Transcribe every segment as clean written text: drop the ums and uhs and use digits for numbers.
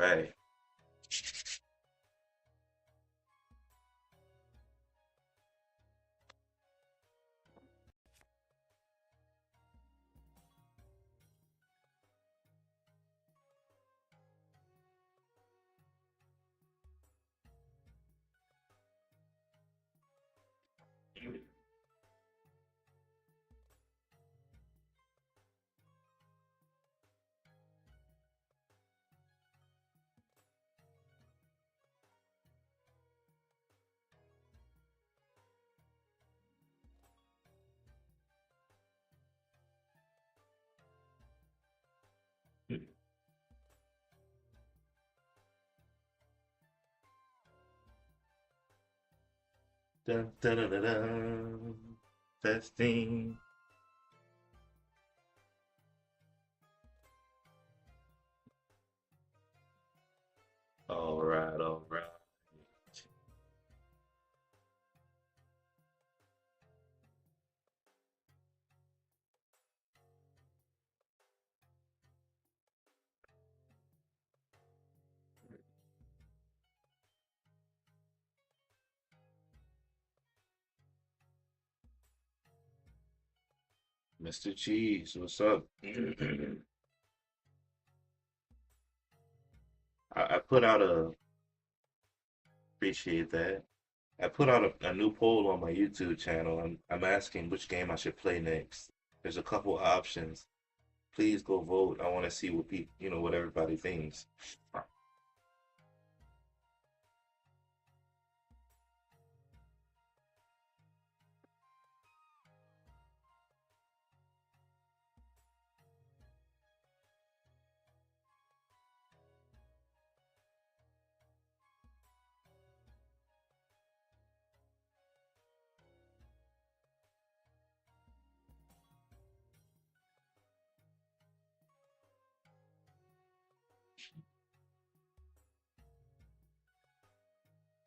right. Dun, dun, dun, dun, dun. Testing. All right, all right. Mr. Cheese, what's up? I put out a, appreciate that. I put out a new poll on my YouTube channel. I'm asking which game I should play next. There's a couple options. Please go vote. I want to see what people, what everybody thinks.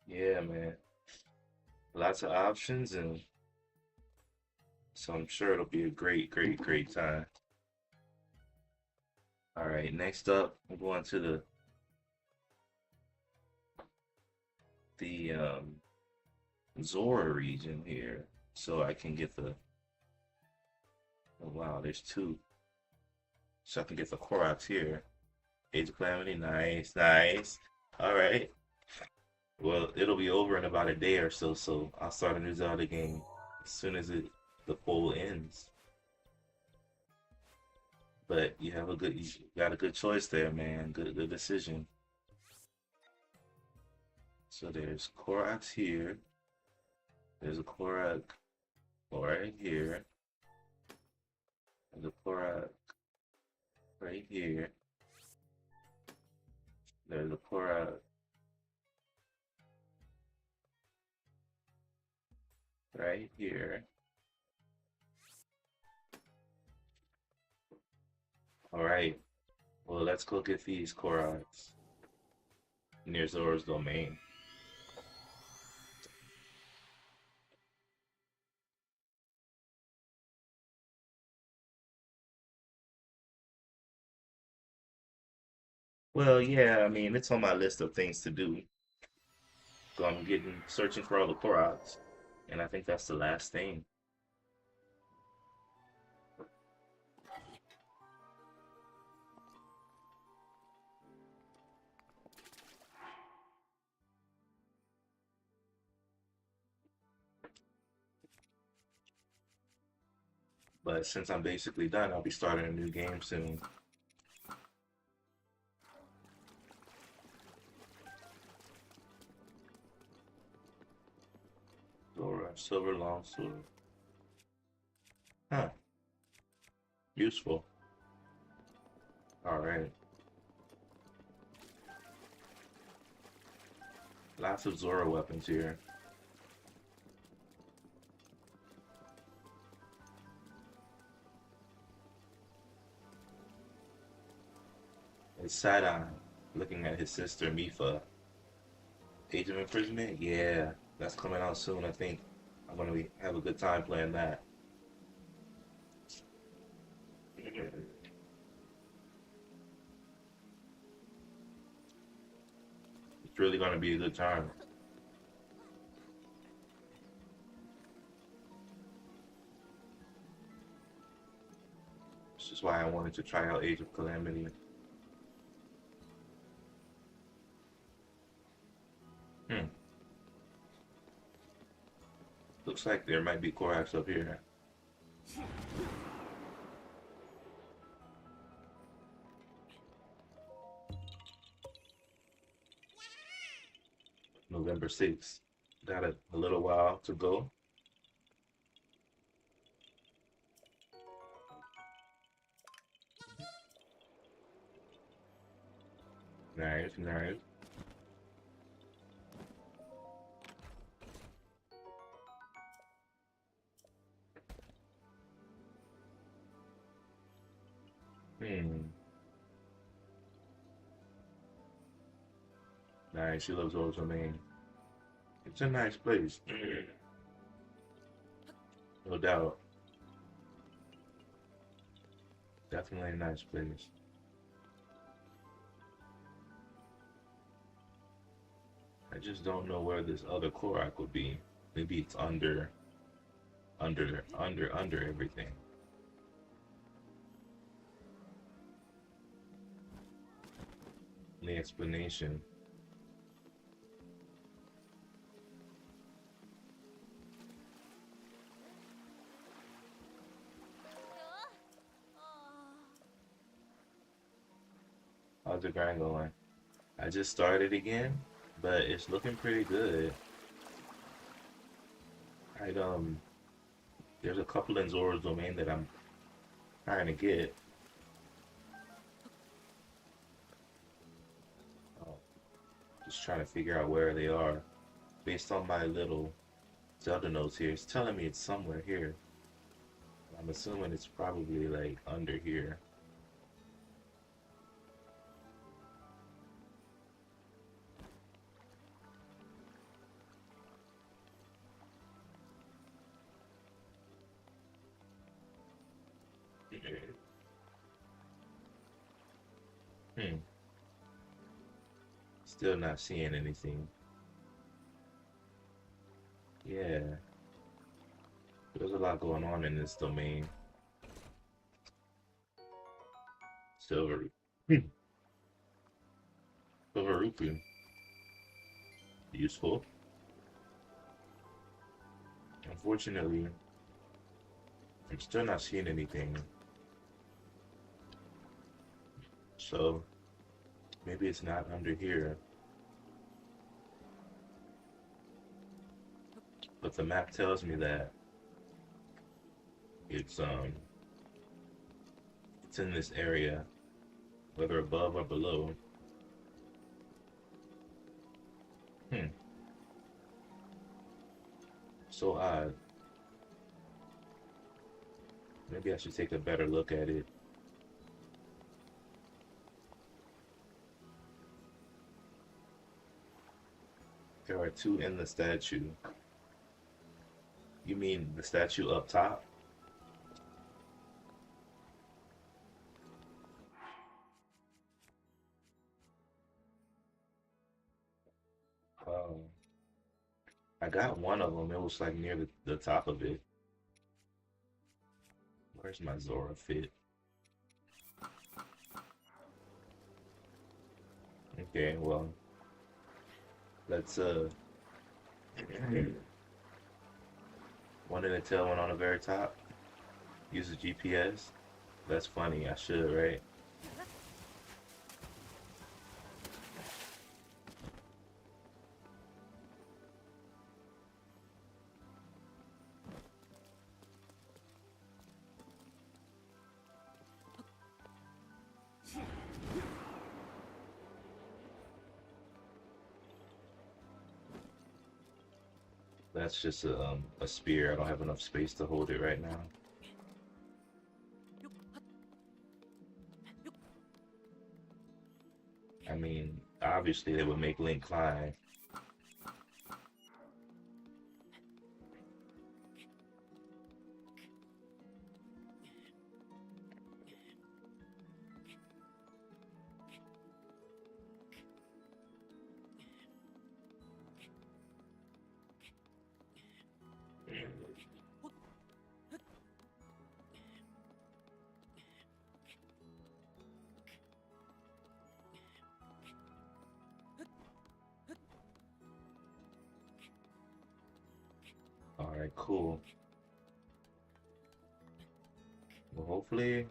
Yeah, man. Lots of options, and so I'm sure it'll be a great, great, great time. All right, next up, we're going to the Zora region here, so I can get the. Oh wow, there's two. So I can get the Koroks here. Age of Calamity, nice, nice. All right. Well, it'll be over in about a day or so, so I'll start a new Zelda game as soon as the poll ends. But you got a good choice there, man. Good decision. So there's Koroks here. There's a Korok right here. There's a Korok right here. There's a Korok right here. All right. Well, let's go get these Koroks near Zora's domain. Well, yeah, I mean, it's on my list of things to do. So I'm getting searching for all the Koroks, and I think that's the last thing. But since I'm basically done, I'll be starting a new game soon. Zora, Silver Longsword. Huh, useful. All right. Lots of Zora weapons here. It's Sidon looking at his sister Mifa. Age of Imprisonment? Yeah, that's coming out soon, I think. I'm gonna have a good time playing that. It's really gonna be a good time. This is why I wanted to try out Age of Calamity. Hmm. Looks like there might be Korax up here. November 6th. Got a little while to go. Nice, nice. Hmm. Nice. She loves Old Domain. It's a nice place. No doubt. Definitely a nice place. I just don't know where this other Korak would be. Maybe it's under everything. The explanation. How's the grind going? I just started again, but it's looking pretty good. I there's a couple in Zora's Domain that I'm trying to get. Uh, just trying to figure out where they are. Based on my little Zelda notes here, it's telling me it's somewhere here. I'm assuming it's probably like under here. Hmm. Still not seeing anything. Yeah, there's a lot going on in this domain. Silver. Hmm. Silver rupee. Useful. Unfortunately, I'm still not seeing anything. So maybe it's not under here. But the map tells me that it's it's in this area, whether above or below. Hmm. So odd. Maybe I should take a better look at it. There are two in the statue. You mean the statue up top? Um, I got one of them. It was like near the top of it. Where's my Zora fit? Okay, well, let's one in the tail, one on the very top. Use the GPS. That's funny. I should, right? That's just a spear. I don't have enough space to hold it right now. I mean, obviously they would make Link climb. Alright, cool. Well, hopefully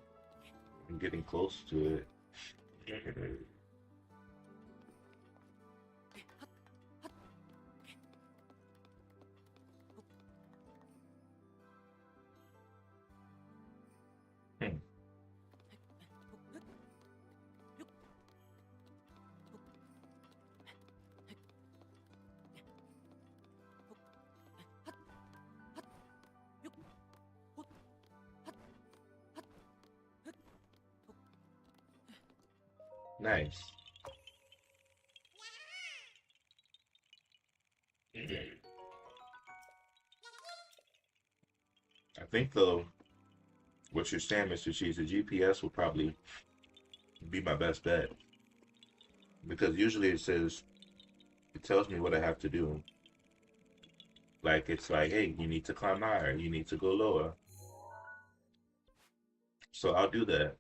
I'm getting close to it. Hmm, nice. I think though, what you're saying, Mr. Cheese, the GPS will probably be my best bet because usually it tells me what I have to do. Like it's like, hey, you need to climb higher, you need to go lower. So I'll do that.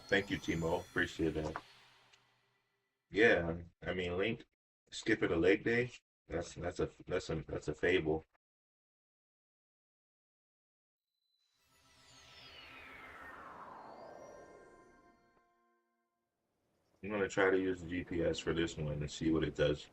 Thank you, Timo. Appreciate that. Yeah, I mean, Link skipping a leg day. That's a fable. I'm gonna try to use the GPS for this one and see what it does.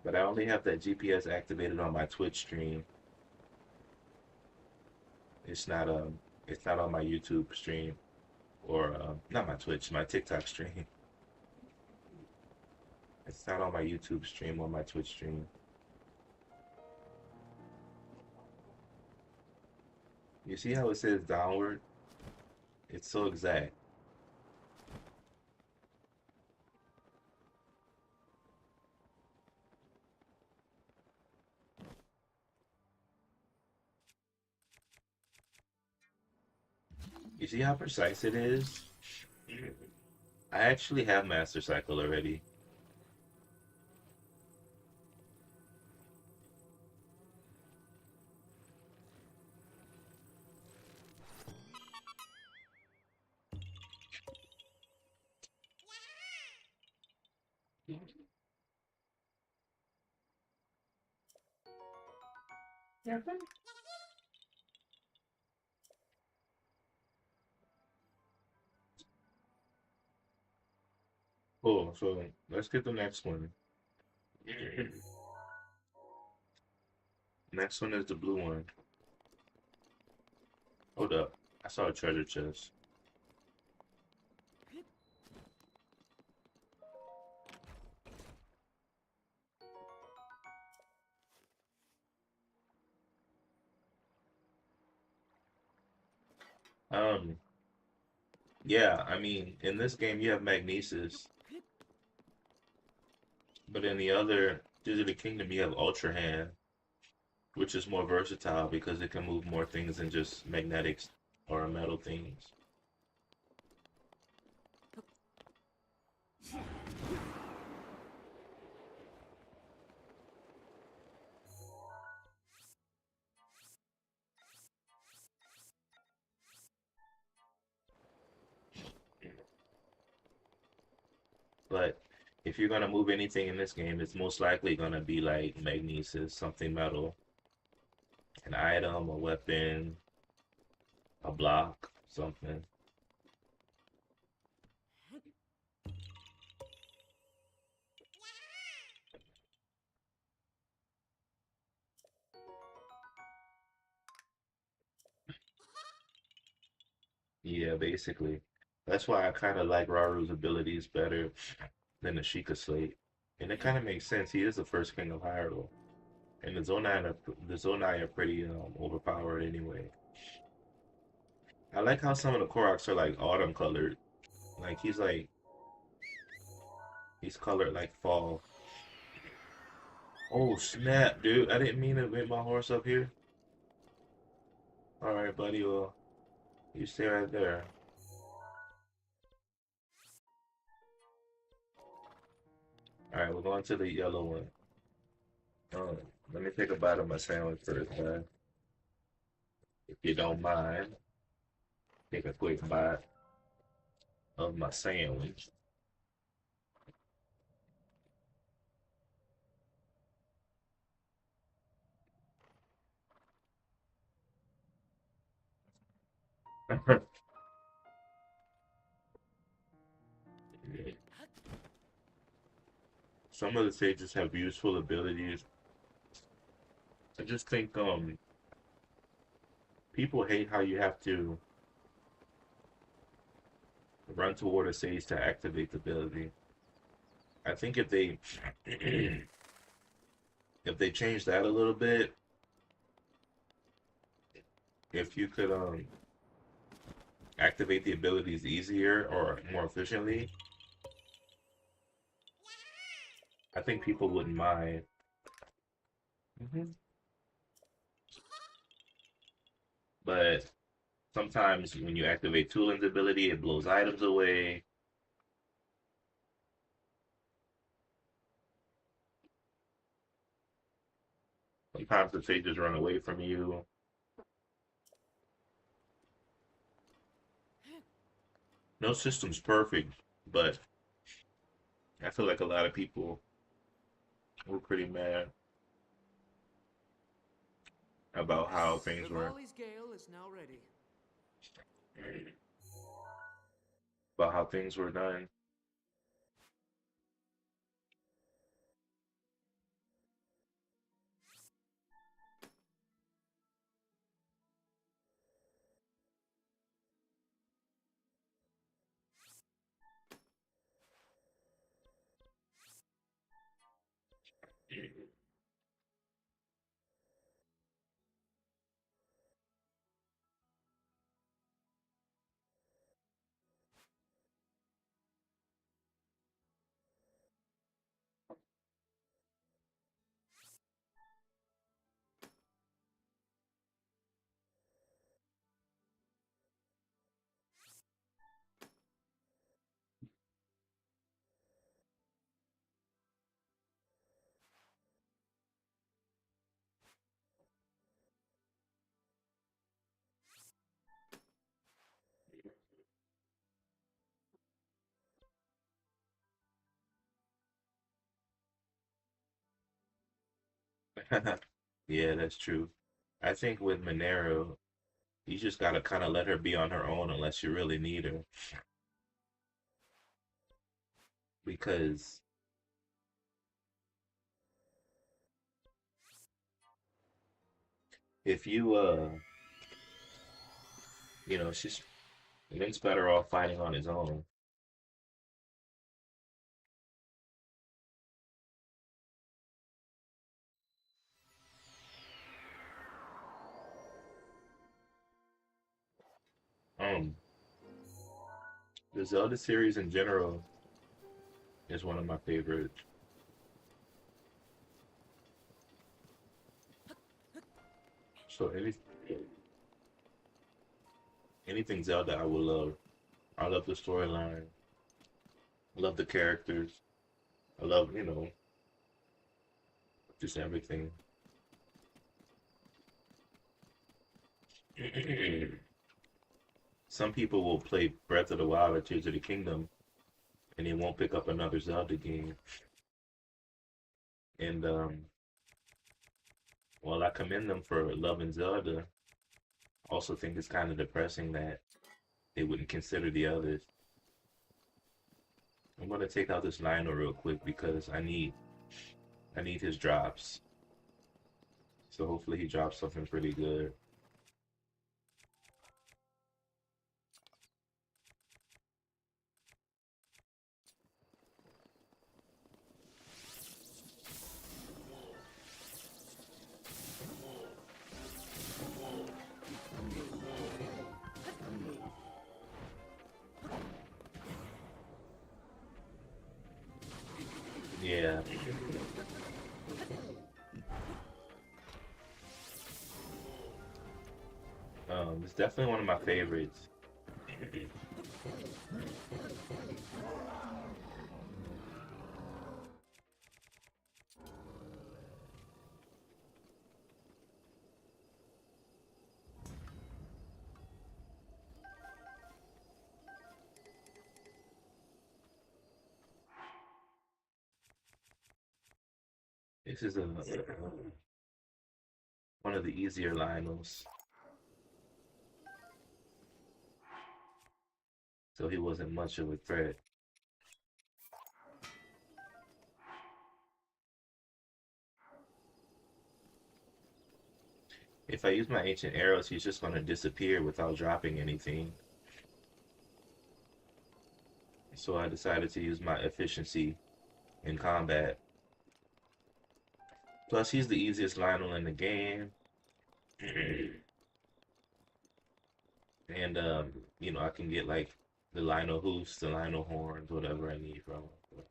But I only have that GPS activated on my Twitch stream. It's not it's not on my YouTube stream or not my Twitch, my TikTok stream. It's not on my YouTube stream or my Twitch stream. You see how it says downward? It's so exact. You see how precise it is? I actually have Master Cycle already. Cool. So let's get the next one. Next one is the blue one. Hold up. I saw a treasure chest. Um, yeah, I mean, in this game you have magnesis, but in the other Digital Kingdom you have Ultra Hand, which is more versatile because it can move more things than just magnetics or metal things. But if you're gonna move anything in this game, it's most likely gonna be like magnesis, something metal, an item, a weapon, a block, something. Yeah, basically. That's why I kind of like Raru's abilities better than the Sheikah Slate. And it kind of makes sense. He is the first king of Hyrule. And the Zonai are pretty overpowered anyway. I like how some of the Koroks are like autumn colored. He's colored like fall. Oh snap, dude! I didn't mean to make my horse up here. All right, buddy. Well, you stay right there. All right, we're going to the yellow one. Oh, let me take a bite of my sandwich first, man. If you don't mind, take a quick bite of my sandwich. Some of the sages have useful abilities. I just think people hate how you have to run toward a sage to activate the ability. I think if they change that a little bit, if you could activate the abilities easier or more efficiently, I think people wouldn't mind. But sometimes when you activate Tulin's ability, it blows items away. Sometimes the sages run away from you. No system's perfect, but I feel like a lot of people were pretty mad about how things were. About how things were done. Yeah, that's true. I think with Monero, you just gotta kind of let her be on her own unless you really need her. Because if you, she's Link's better off fighting on his own. Um, the Zelda series in general is one of my favorites. So anything Zelda, I will love. I love the storyline. I love the characters. I love, just everything. Some people will play Breath of the Wild or Tears of the Kingdom and they won't pick up another Zelda game. And while I commend them for loving Zelda, I also think it's kind of depressing that they wouldn't consider the others. I'm gonna take out this Lionel real quick because I need his drops. So hopefully he drops something pretty good. It's definitely one of my favorites. This is one of the easier Lionels, so he wasn't much of a threat. If I use my ancient arrows, he's just going to disappear without dropping anything. So I decided to use my efficiency in combat. Plus, he's the easiest Lionel in the game. And, I can get like the Lionel hoofs, the Lionel horns, whatever I need from him.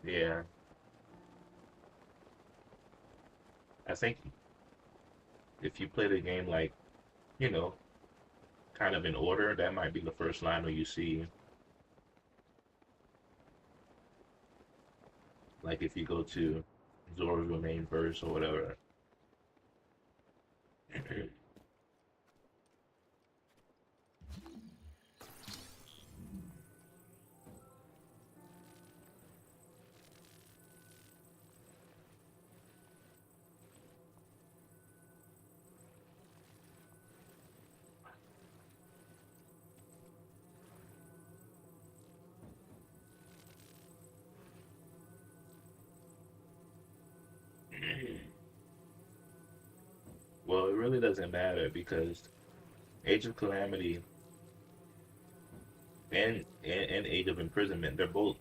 Yeah, I think if you play the game like, you know, kind of in order, that might be the first Lionel you see. Like if you go to Zora's Remain first or whatever. Well, it really doesn't matter because Age of Calamity and Age of Imprisonment, they're both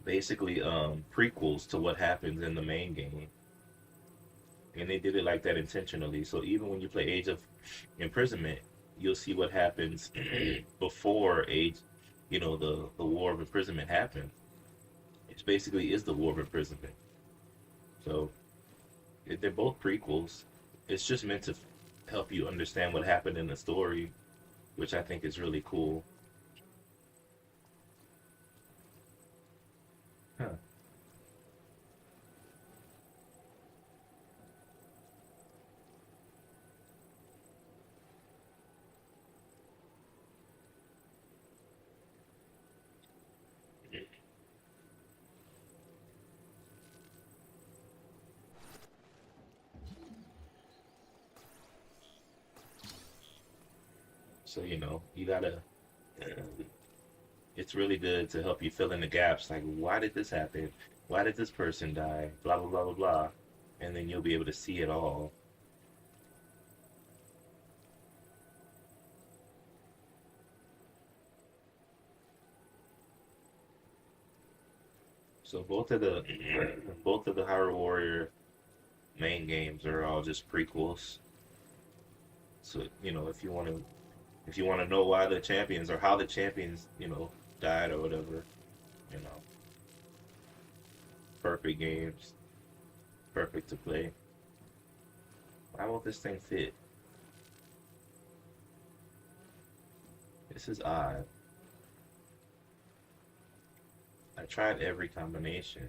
basically prequels to what happens in the main game. And they did it like that intentionally. So even when you play Age of Imprisonment, you'll see what happens before the War of Imprisonment happened. It basically is the War of Imprisonment. So they're both prequels. It's just meant to help you understand what happened in the story, which I think is really cool. Huh. So, you gotta, it's really good to help you fill in the gaps. Like, why did this happen? Why did this person die? Blah, blah, blah, blah, blah. And then you'll be able to see it all. So both of the Hyrule Warrior main games are all just prequels. So, if you want to know why the champions or how the champions, died or whatever, you know, perfect games, perfect to play. Why won't this thing fit? This is odd. I tried every combination.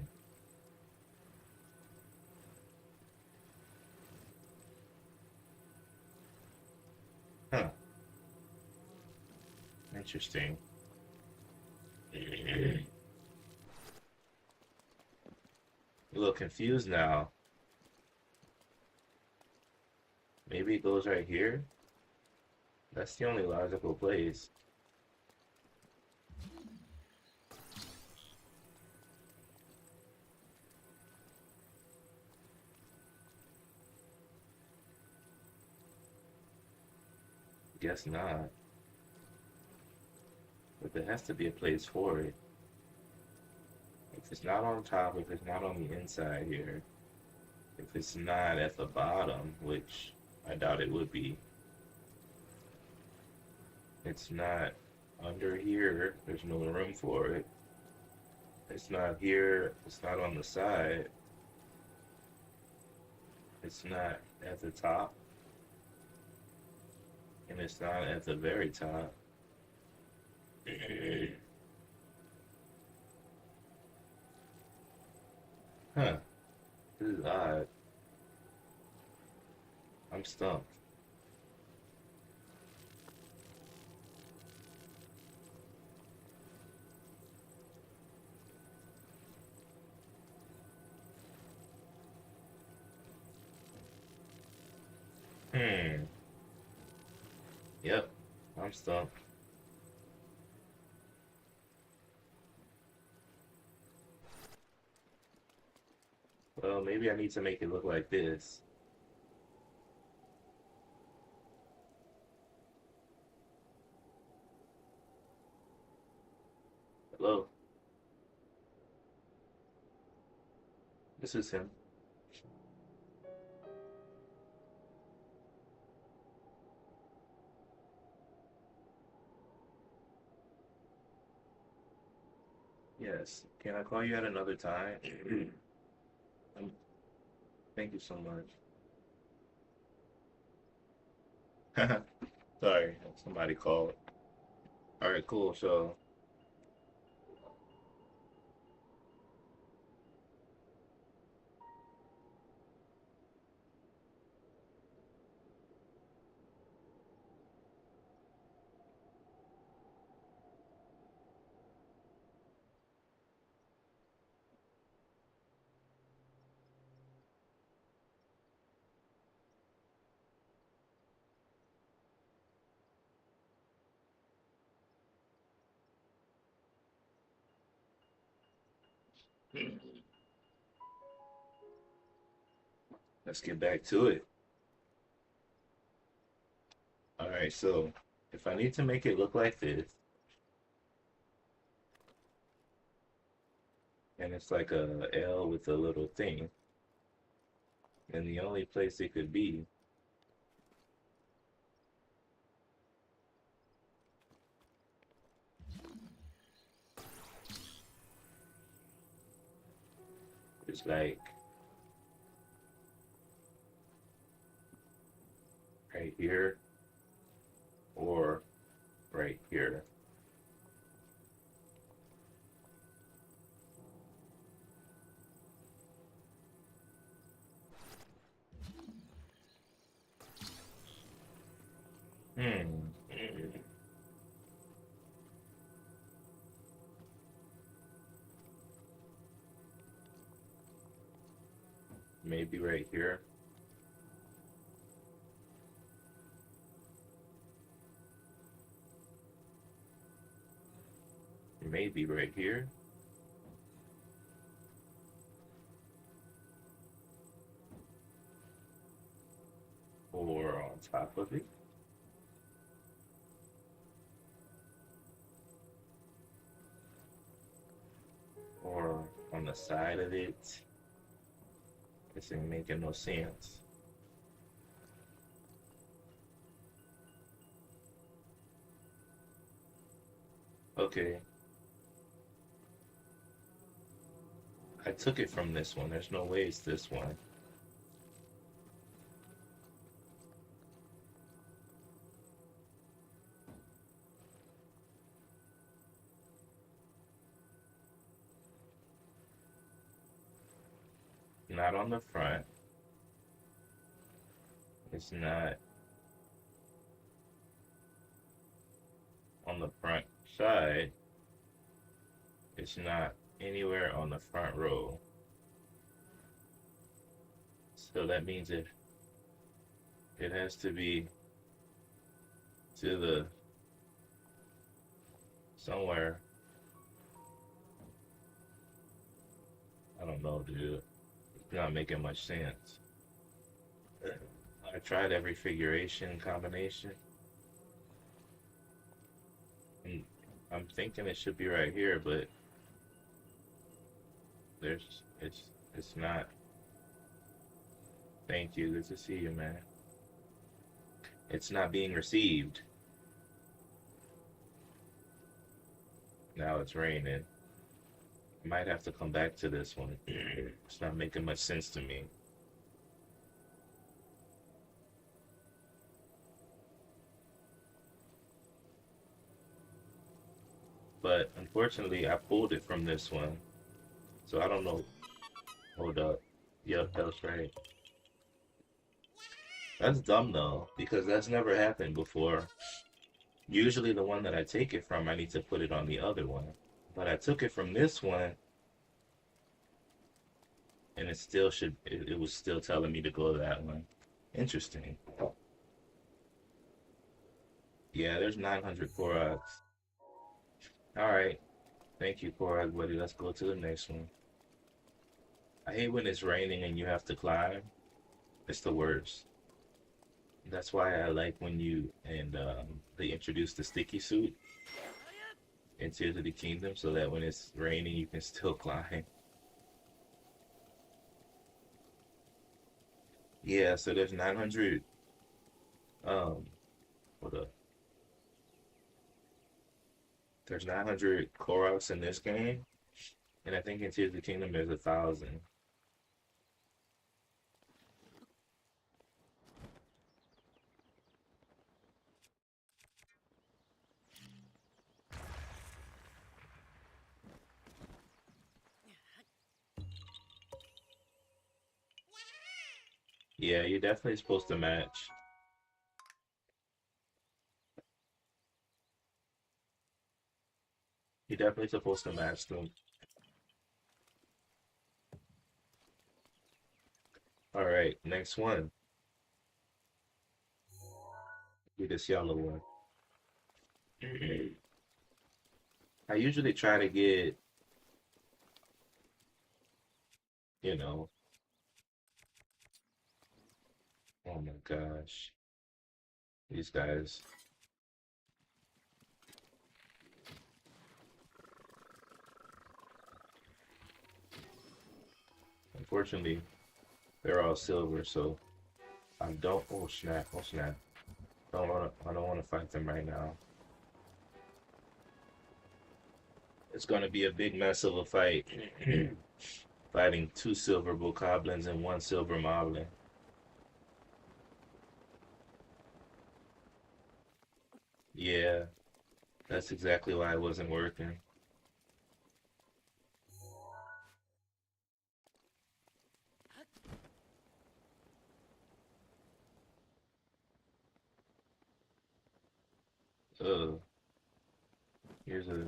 Huh. Interesting. A little confused now. Maybe it goes right here? That's the only logical place. Guess not. But there has to be a place for it. If it's not on top, if it's not on the inside here, if it's not at the bottom, which I doubt it would be. It's not under here. There's no room for it. It's not here. It's not on the side. It's not at the top. And it's not at the very top. Huh. This is odd. I'm stumped. Hmm. Yep. I'm stumped. Well, maybe I need to make it look like this. Hello? This is him. Yes. Can I call you at another time? Um, Thank you so much. Sorry, somebody called. All right, cool. So let's get back to it. All right, so if I need to make it look like this, and it's like a L with a little thing, and the only place it could be is like right here or right here. Hmm. Maybe right here. Maybe right here. Or on top of it. Or on the side of it. This ain't making no sense. Okay, I took it from this one. There's no way it's this one. Not on the front. It's not on the front side. It's not anywhere on the front row. So that means it has to be to the somewhere. I don't know, dude. It's not making much sense. I tried every figuration combination, and I'm thinking it should be right here, but there's it's not. Thank you. Good to see you, man. It's not being received. Now it's raining. I might have to come back to this one. It's not making much sense to me. But unfortunately, I pulled it from this one. So I don't know. Hold up. Yep, that was right. That's dumb though, because that's never happened before. Usually the one that I take it from, I need to put it on the other one. But I took it from this one, and it was still telling me to go to that one. Interesting. Yeah, there's 900 Koroks. Alright, thank you, Korok, buddy. Let's go to the next one. I hate when it's raining and you have to climb. It's the worst. That's why I like when they introduce the sticky suit in Tears of the Kingdom, so that when it's raining, you can still climb. Yeah, so there's 900. Um, hold up. There's 900 Koroks in this game, and I think in Tears of the Kingdom there's 1,000. Yeah, you're definitely supposed to match. You're definitely supposed to match them. All right, next one. Be this yellow one. I usually try to get, you know, oh my gosh, these guys. Unfortunately, they're all silver, so I don't. Oh snap! Oh snap! I don't wanna fight them right now. It's gonna be a big mess of a fight. Fighting two silver bokoblins and one silver moblin. Yeah, that's exactly why it wasn't working. Uh, here's a.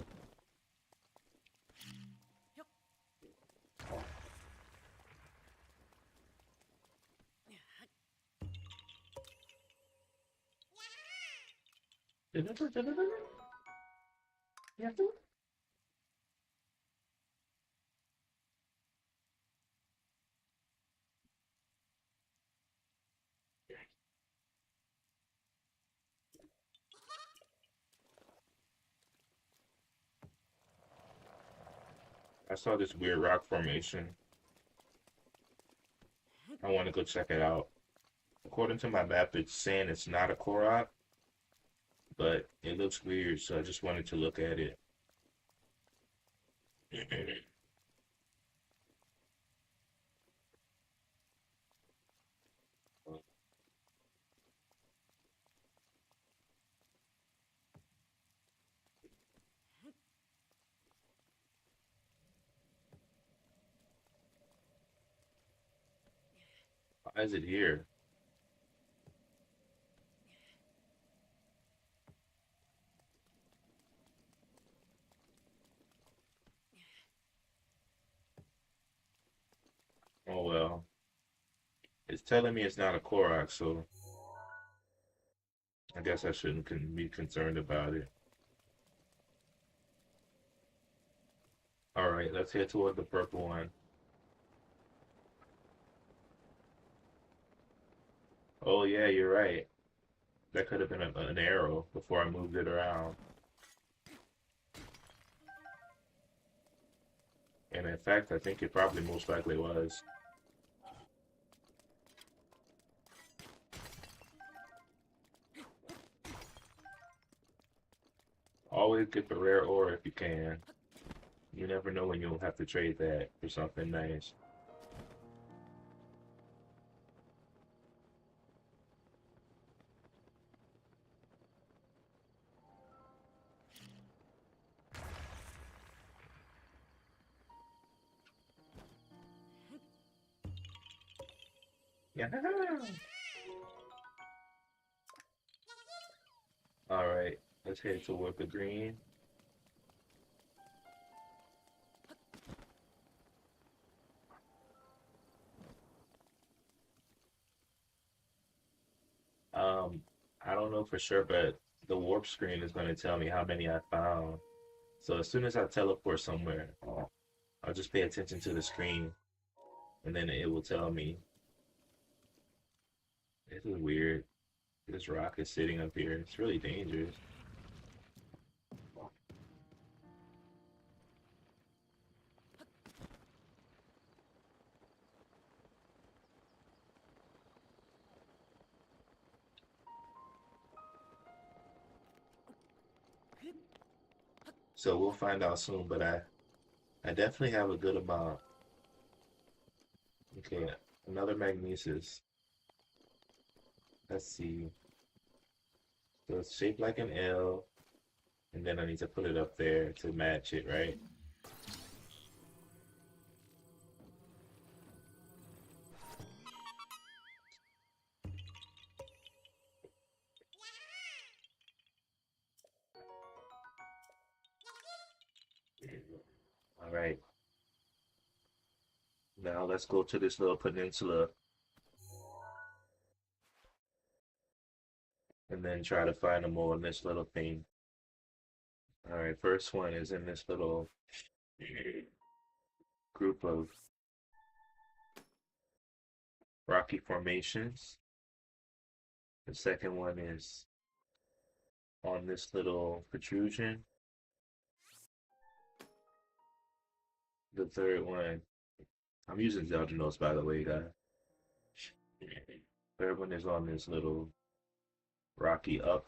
You have to. I saw this weird rock formation. I want to go check it out. According to my map, it's saying it's not a Korok, but it looks weird, so I just wanted to look at it. Why is it here? Oh well. It's telling me it's not a Korok, so I guess I shouldn't be concerned about it. All right, let's head toward the purple one. Oh yeah, you're right. That could have been an arrow before I moved it around. And in fact, I think it probably most likely was. Always get the rare ore if you can. You never know when you'll have to trade that for something nice. Yeah. All right. Let's head toward the green. Um, I don't know for sure, but the warp screen is going to tell me how many I found. So as soon as I teleport somewhere, I'll just pay attention to the screen, and then it will tell me. This is weird. This rock is sitting up here. It's really dangerous. So we'll find out soon, but I definitely have a good amount. Okay, another magnesis. Let's see. So it's shaped like an L, and then I need to put it up there to match it, right? All right. Now let's go to this little peninsula and then try to find them all in this little thing. All right, first one is in this little group of rocky formations. The second one is on this little protrusion. The third one, I'm using Zelda notes by the way, guys. Third one is on this little rocky up,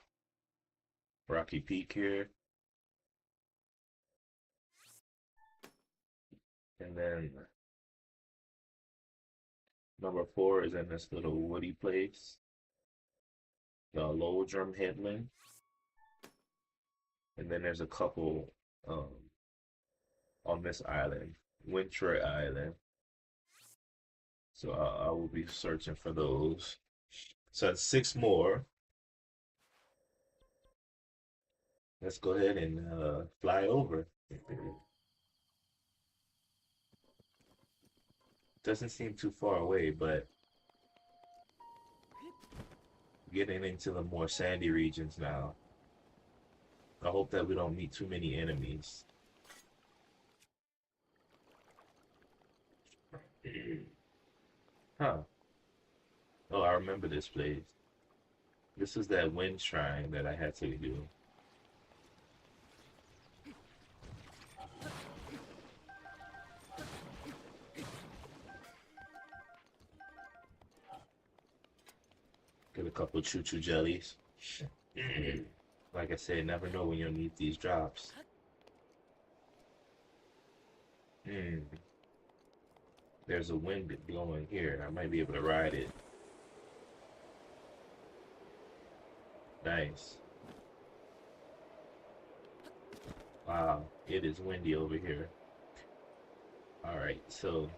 rocky peak here. And then number four is in this little woody place, the low drum headland. And then there's a couple um, on this island, Wintry Island. So I will be searching for those. So that's six more. Let's go ahead and fly over. Doesn't seem too far away, but getting into the more sandy regions now. I hope that we don't meet too many enemies. Huh. Oh, I remember this place. This is that wind shrine that I had to do. Get a couple choo-choo jellies. Like I said, never know when you'll need these drops. Hmm. There's a wind blowing here. I might be able to ride it. Nice. Wow, it is windy over here. All right, so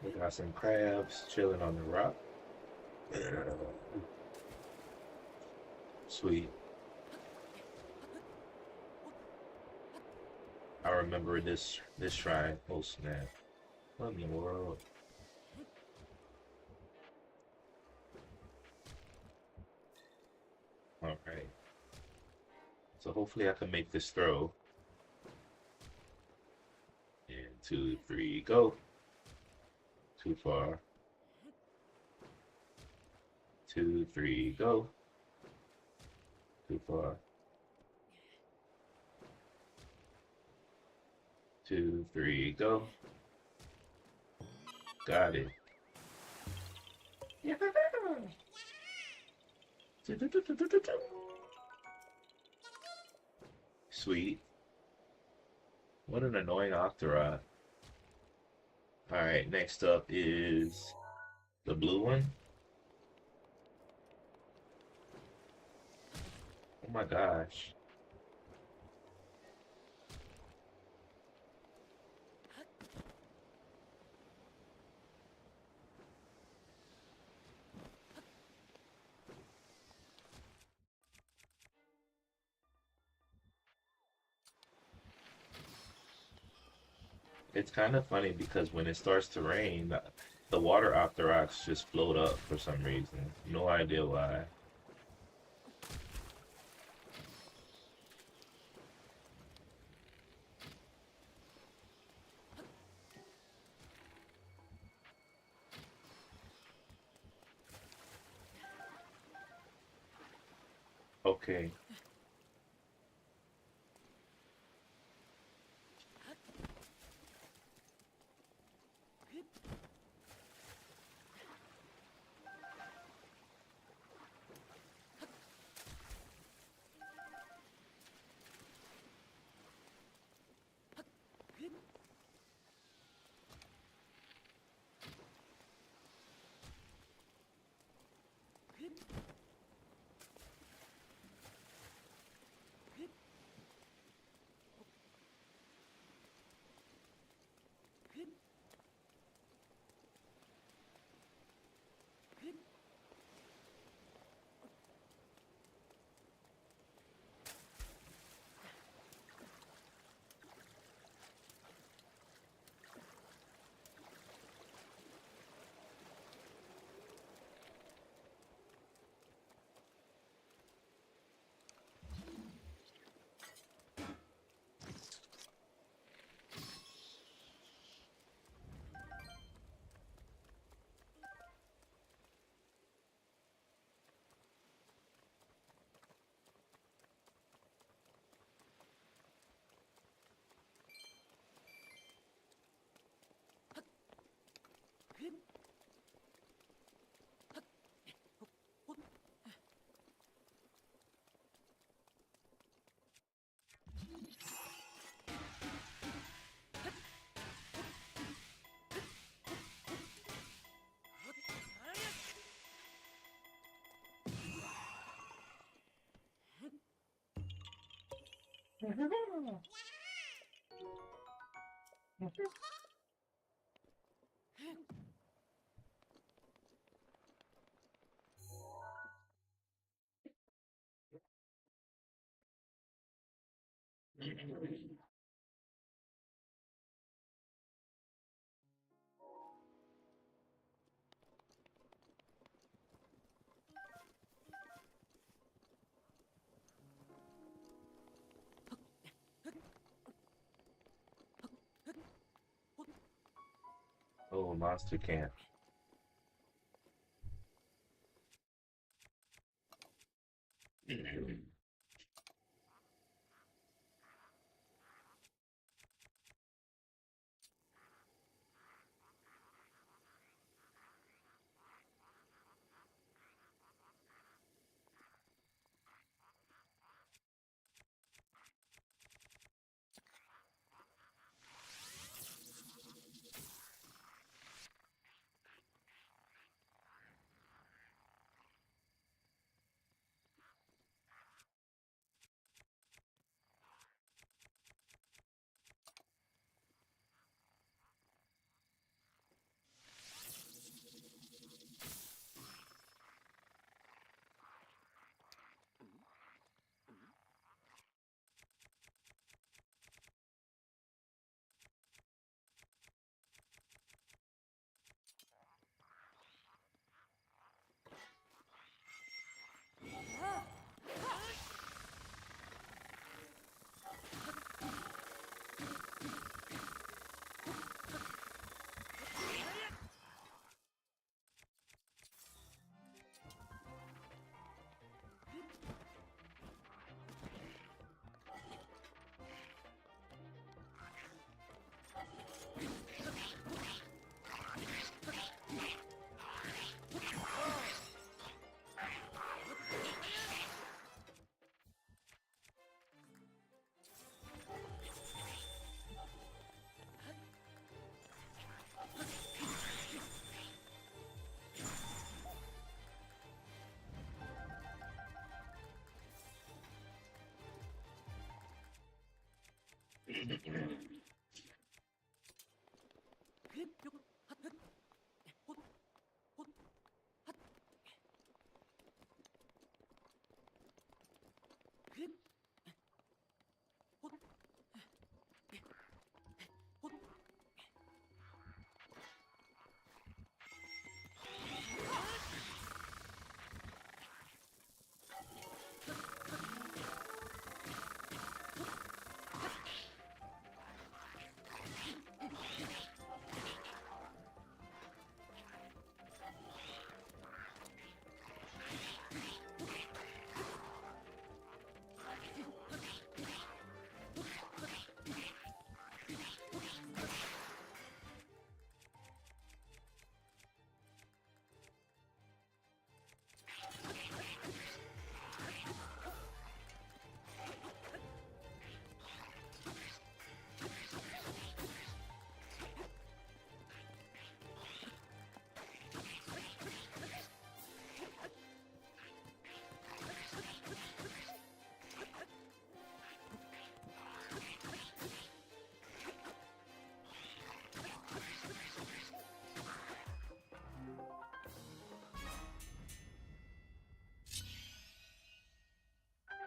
we got some crabs chilling on the rock. Sweet. I remember this shrine. Oh snap! What in the world? All right. So hopefully I can make this throw. And two, three, go. Too far. Two, three, go. Too far. Two, three, go. Got it. Sweet. What an annoying Octorok. Alright, next up is the blue one. Oh my gosh. It's kind of funny because when it starts to rain, the water Octoroks just float up for some reason. No idea why. Okay. Oh, monster camp.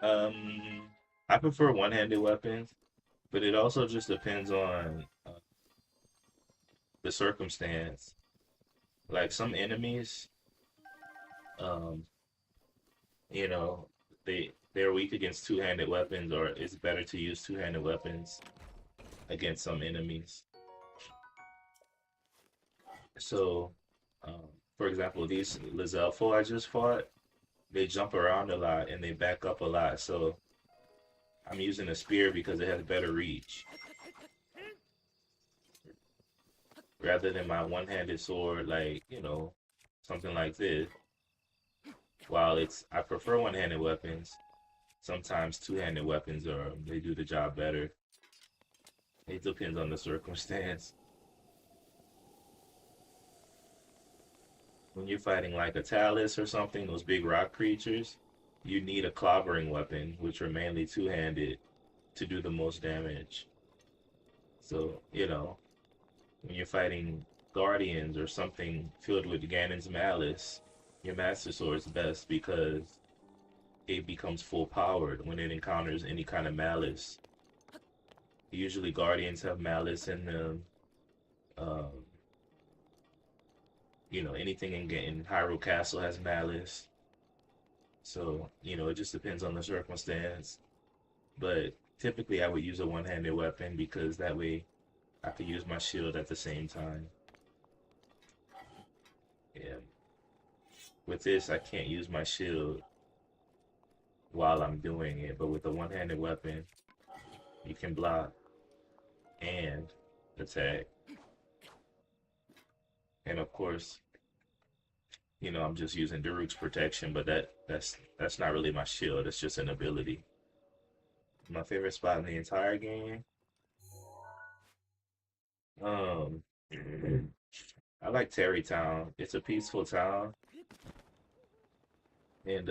Um, I prefer one-handed weapons, but it also just depends on the circumstance. Like some enemies, um, you know, they're weak against two-handed weapons, or it's better to use two-handed weapons against some enemies. So, um, for example, these Lazelfo I just fought, they jump around a lot and they back up a lot. So I'm using a spear because it has better reach rather than my one-handed sword, like, something like this. While I prefer one-handed weapons, sometimes two-handed weapons are they do the job better. It depends on the circumstance. When you're fighting like a Talus or something, those big rock creatures, you need a clobbering weapon, which are mainly two-handed, to do the most damage. So, when you're fighting Guardians or something filled with Ganon's Malice, your Master Sword's best because it becomes full powered when it encounters any kind of Malice. Usually Guardians have Malice in them. Um, anything in Hyrule Castle has Malice. So, it just depends on the circumstance. But typically I would use a one-handed weapon because that way I could use my shield at the same time. Yeah. With this, I can't use my shield while I'm doing it, but with a one-handed weapon, you can block and attack. And of course, I'm just using Daruk's protection, but that's not really my shield. It's just an ability. My favorite spot in the entire game. Um, I like Terrytown. It's a peaceful town, and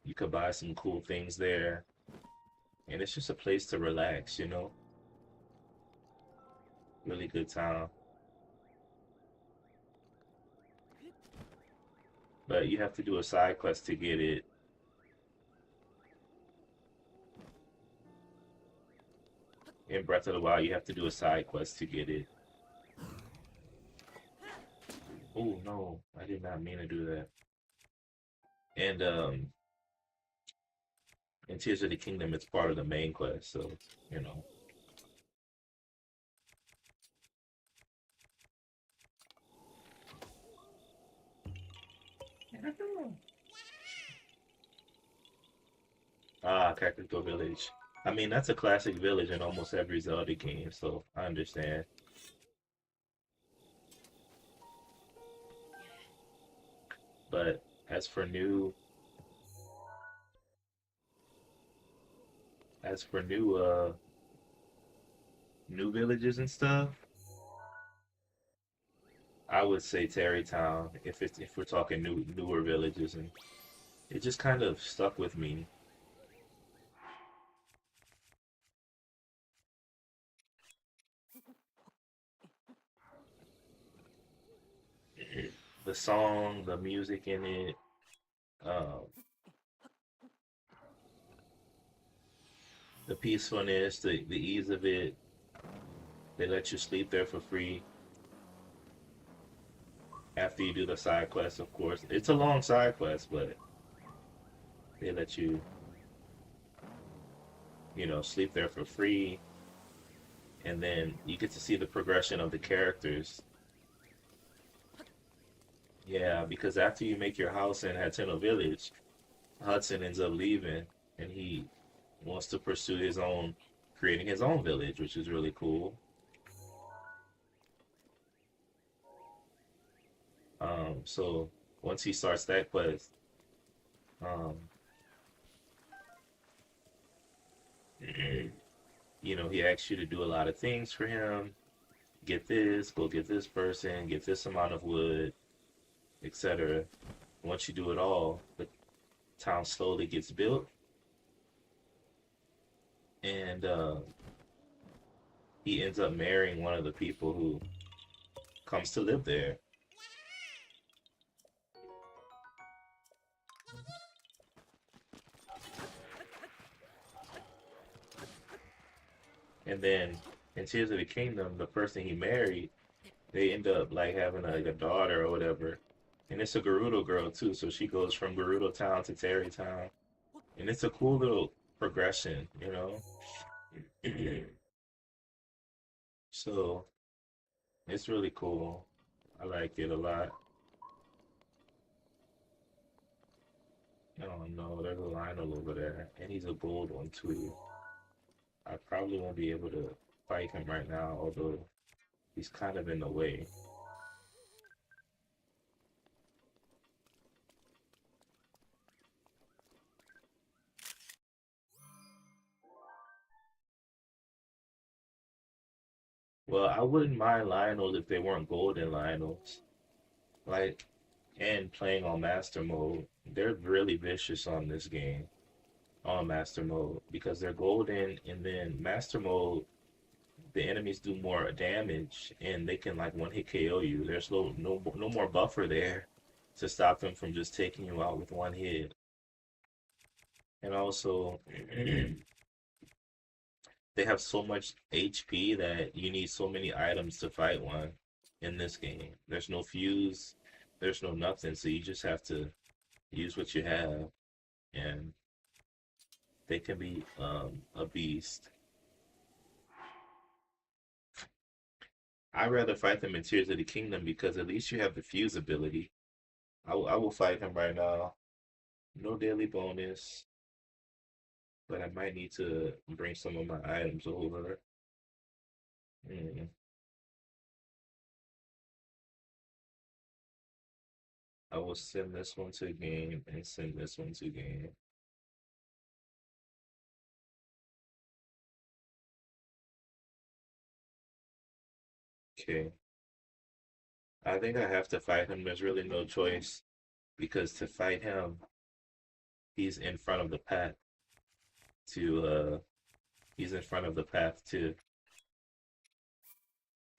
you could buy some cool things there, and it's just a place to relax. Really good town. But you have to do a side quest to get it. In Breath of the Wild, you have to do a side quest to get it. Oh no, I did not mean to do that. And in Tears of the Kingdom, it's part of the main quest, so you know. Ah, Kakariko Village. I mean, that's a classic village in almost every Zelda game, so I understand. But as for new, as for new villages and stuff, I would say Terrytown if we're talking newer villages, and it just kind of stuck with me. the song, the music in it, um, the peacefulness, the ease of it. They let you sleep there for free after you do the side quest, of course. It's a long side quest, but they let you, sleep there for free. And then you get to see the progression of the characters. Yeah, because after you make your house in Hateno Village, Hudson ends up leaving and he wants to pursue creating his own village, which is really cool. So once he starts that quest, um, he asks you to do a lot of things for him. Get this, go get this person, get this amount of wood, etc. Once you do it all, the town slowly gets built, and he ends up marrying one of the people who comes to live there. And then in Tears of the Kingdom, the person he married, they end up like having like a daughter or whatever. And it's a Gerudo girl too, so she goes from Gerudo Town to Terry Town. And it's a cool little progression. So it's really cool. I like it a lot. Oh no, there's a Lionel over there. And he's a gold one too. I probably won't be able to fight him right now, although he's kind of in the way. Well, I wouldn't mind Lionels if they weren't golden Lionels. Like, and playing on Master Mode, they're really vicious on this game, on Master Mode, because they're golden, and then Master Mode, the enemies do more damage, and they can like one hit KO you. There's no more buffer there to stop them from just taking you out with one hit. And also, they have so much HP that you need so many items to fight one in this game. There's no fuse, there's no nothing, so you just have to use what you have, and they can be a beast. I'd rather fight them in Tears of the Kingdom because at least you have the fuse ability. I will fight him right now. No daily bonus, but I might need to bring some of my items over. Mm, I will send this one to game and send this one to game. Okay. I think I have to fight him. There's really no choice because to fight him, he's in front of the path to he's in front of the path to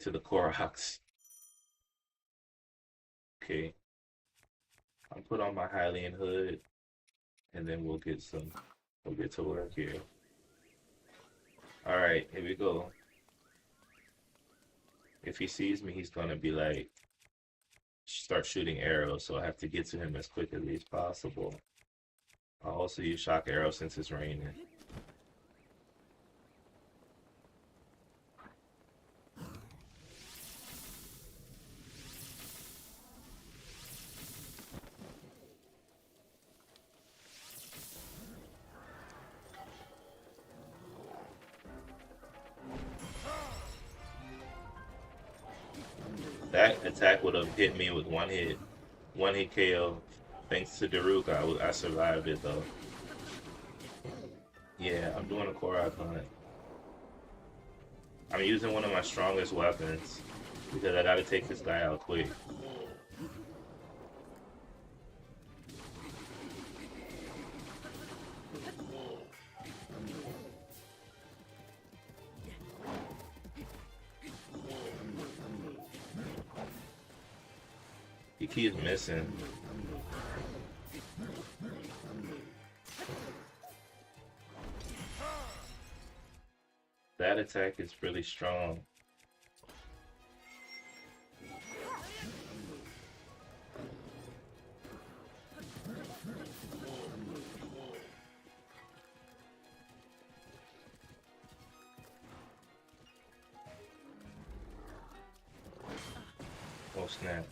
the Koroks. Okay. I'll put on my Hylian hood and then we'll get to work here. All right, here we go. If he sees me, he's gonna be like start shooting arrows, so I have to get to him as quickly as possible. I'll also use shock arrow since it's raining. That attack would have hit me with one hit KO. Thanks to Daruka, I survived it though. Yeah, I'm doing a Korok hunt. I'm using one of my strongest weapons because I gotta take this guy out quick. keeps missing. That attack is really strong. Oh snap.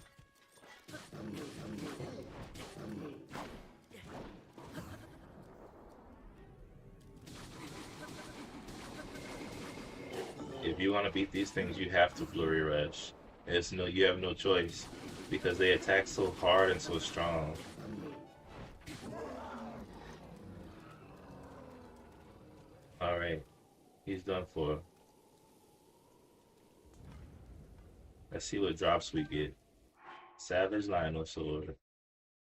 If you want to beat these things, you have to Flurry Rush. You have no choice because they attack so hard and so strong. All right, he's done for. Let's see what drops we get. Savage Lionel Sword,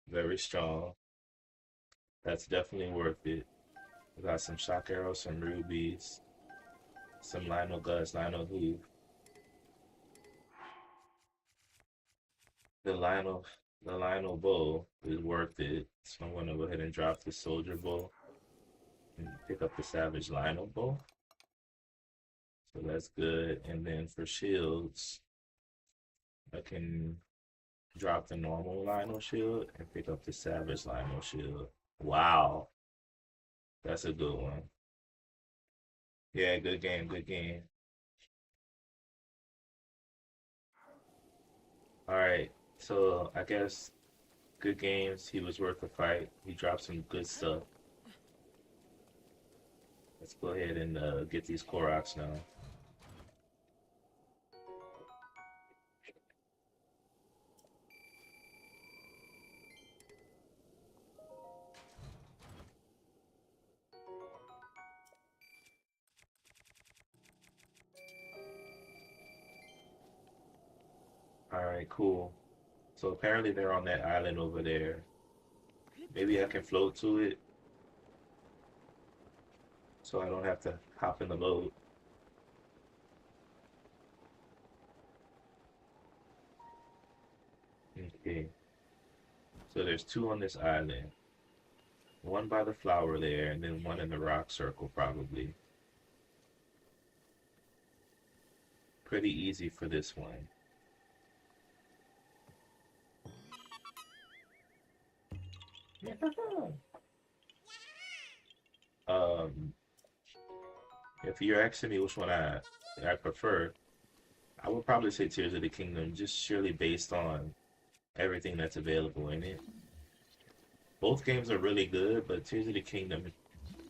very strong. That's definitely worth it. We got some shock arrows, some rubies, some Lionel Guts, Lionel Hoof. The Lionel, the Lionel Bow is worth it. So I'm gonna go ahead and drop the Soldier Bow and pick up the Savage Lionel Bow. So that's good. And then for shields, I can drop the normal Lionel shield and pick up the Savage Lionel shield. Wow, that's a good one. Yeah, good game, good game. All right, so I guess good games. He was worth the fight. He dropped some good stuff. Let's go ahead and get these Koroks now. All right, cool. So apparently they're on that island over there. Maybe I can float to it so I don't have to hop in the boat. Okay. So there's two on this island. One by the flower there, and then one in the rock circle, probably. Pretty easy for this one. Um, if you're asking me which one I prefer, I would probably say Tears of the Kingdom, just surely based on everything that's available in it. Both games are really good, but Tears of the Kingdom,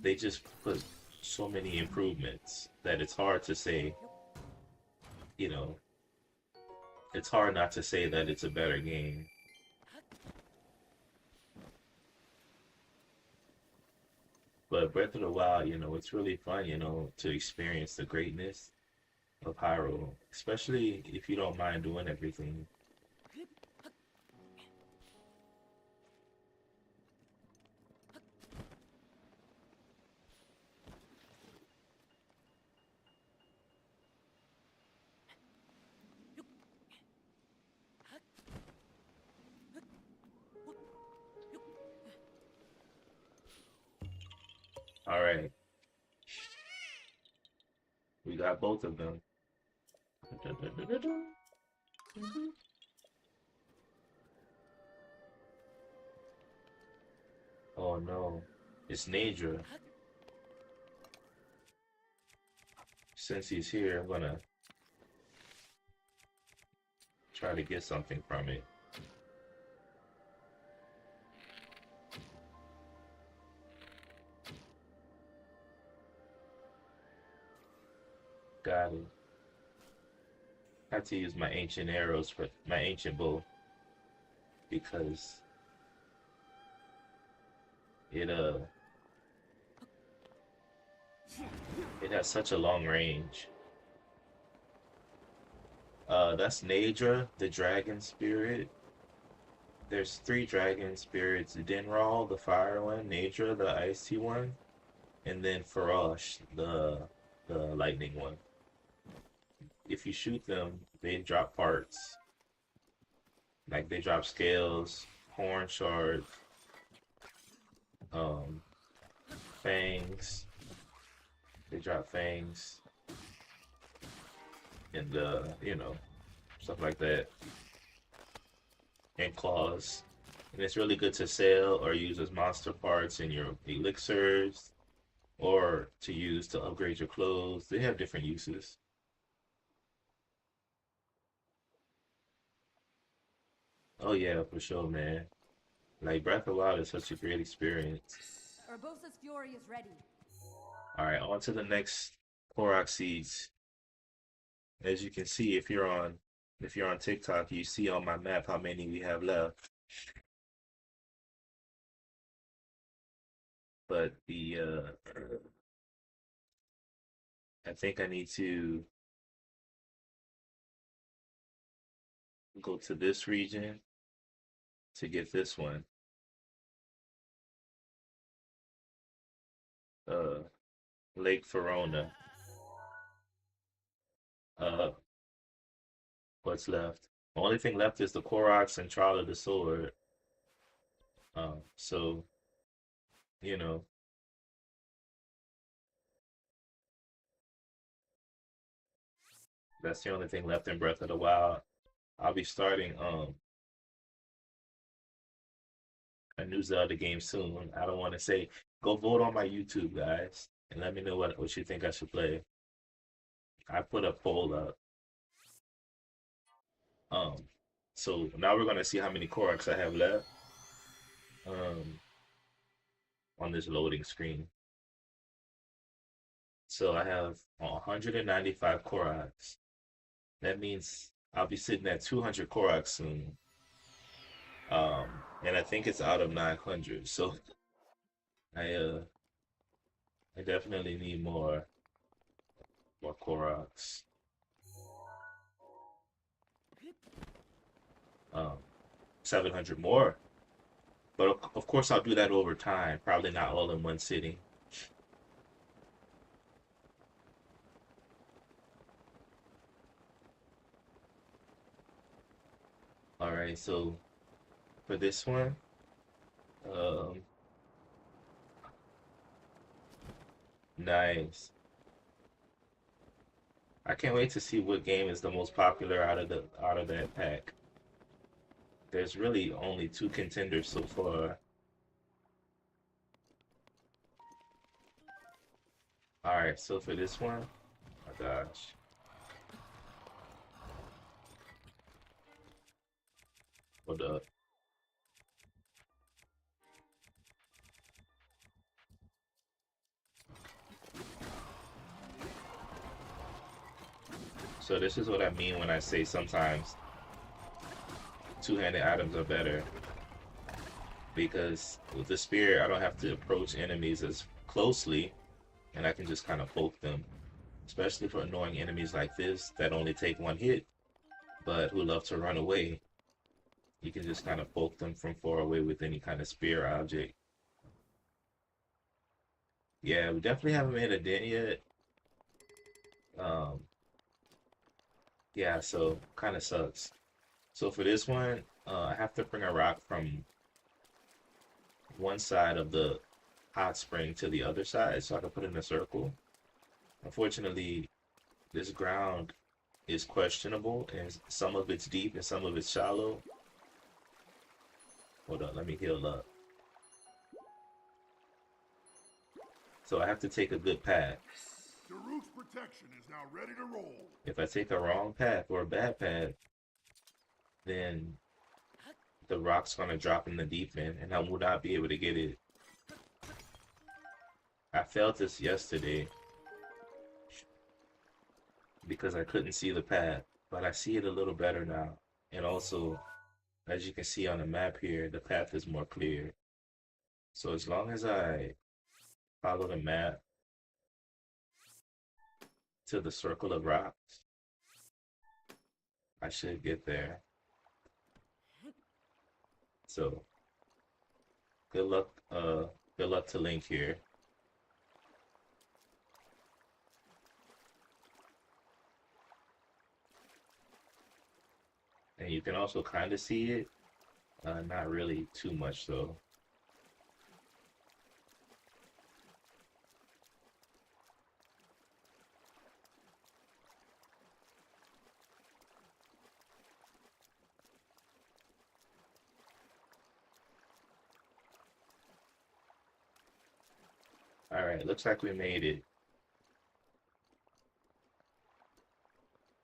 they just put so many improvements that it's hard to say, you know, it's hard not to say that it's a better game. But Breath of the Wild, it's really fun, to experience the greatness of Hyrule, especially if you don't mind doing everything. All right, we got both of them. Oh no, it's Naedra. Since he's here, I'm gonna try to get something from it. Got it. I have to use my ancient arrows for my ancient bow because it it has such a long range. That's Naedra, the dragon spirit. There's three dragon spirits: Dinral, the fire one; Naedra, the icy one; and then Farosh, the lightning one. If you shoot them, they drop parts. Like they drop scales, horn shards, um, fangs. They drop fangs and stuff like that, and claws. And it's really good to sell or use as monster parts in your elixirs or to use to upgrade your clothes. They have different uses. Oh yeah, for sure, man. Like Breath of the Wild is such a great experience. Urbosa's fury is ready. All right, on to the next Korok seeds. As you can see, if you're on TikTok, you see on my map how many we have left. But I think I need to go to this region to get this one. Uh, Lake Verona. Uh, what's left? The only thing left is the Koroks and Trial of the Sword. So you know, that's the only thing left in Breath of the Wild. I'll be starting a new Zelda game soon. I don't want to say go vote on my YouTube, guys, and let me know what you think I should play. I put a poll up. Um, so now we're gonna see how many Koroks I have left um on this loading screen. So I have 195 Koroks. That means I'll be sitting at 200 Koroks soon. And I think it's out of 900. So I uh I definitely need more Koroks. Um, 700 more. But of course, I'll do that over time. Probably not all in one sitting. All right, so for this one, um, nice. I can't wait to see what game is the most popular out of that pack. There's really only two contenders so far. All right, so for this one, oh my gosh, hold up. So this is what I mean when I say sometimes two-handed items are better because with the spear, I don't have to approach enemies as closely and I can just kind of poke them, especially for annoying enemies like this that only take one hit but who love to run away. You can just kind of poke them from far away with any kind of spear object. Yeah, we definitely haven't made a dent yet. Um, yeah, so kind of sucks. So for this one, I have to bring a rock from one side of the hot spring to the other side so I can put it in a circle. Unfortunately, this ground is questionable and some of it's deep and some of it's shallow. Hold on, let me heal up. So I have to take a good path. Daruk's protection is now ready to roll. If I take a wrong path or a bad path, then the rock's gonna drop in the deep end and I will not be able to get it. I felt this yesterday because I couldn't see the path, but I see it a little better now. And also, as you can see on the map here, the path is more clear. So as long as I follow the map to the circle of rocks, I should get there. So good luck to Link here. And you can also kind of see it, not really too much though. All right, looks like we made it.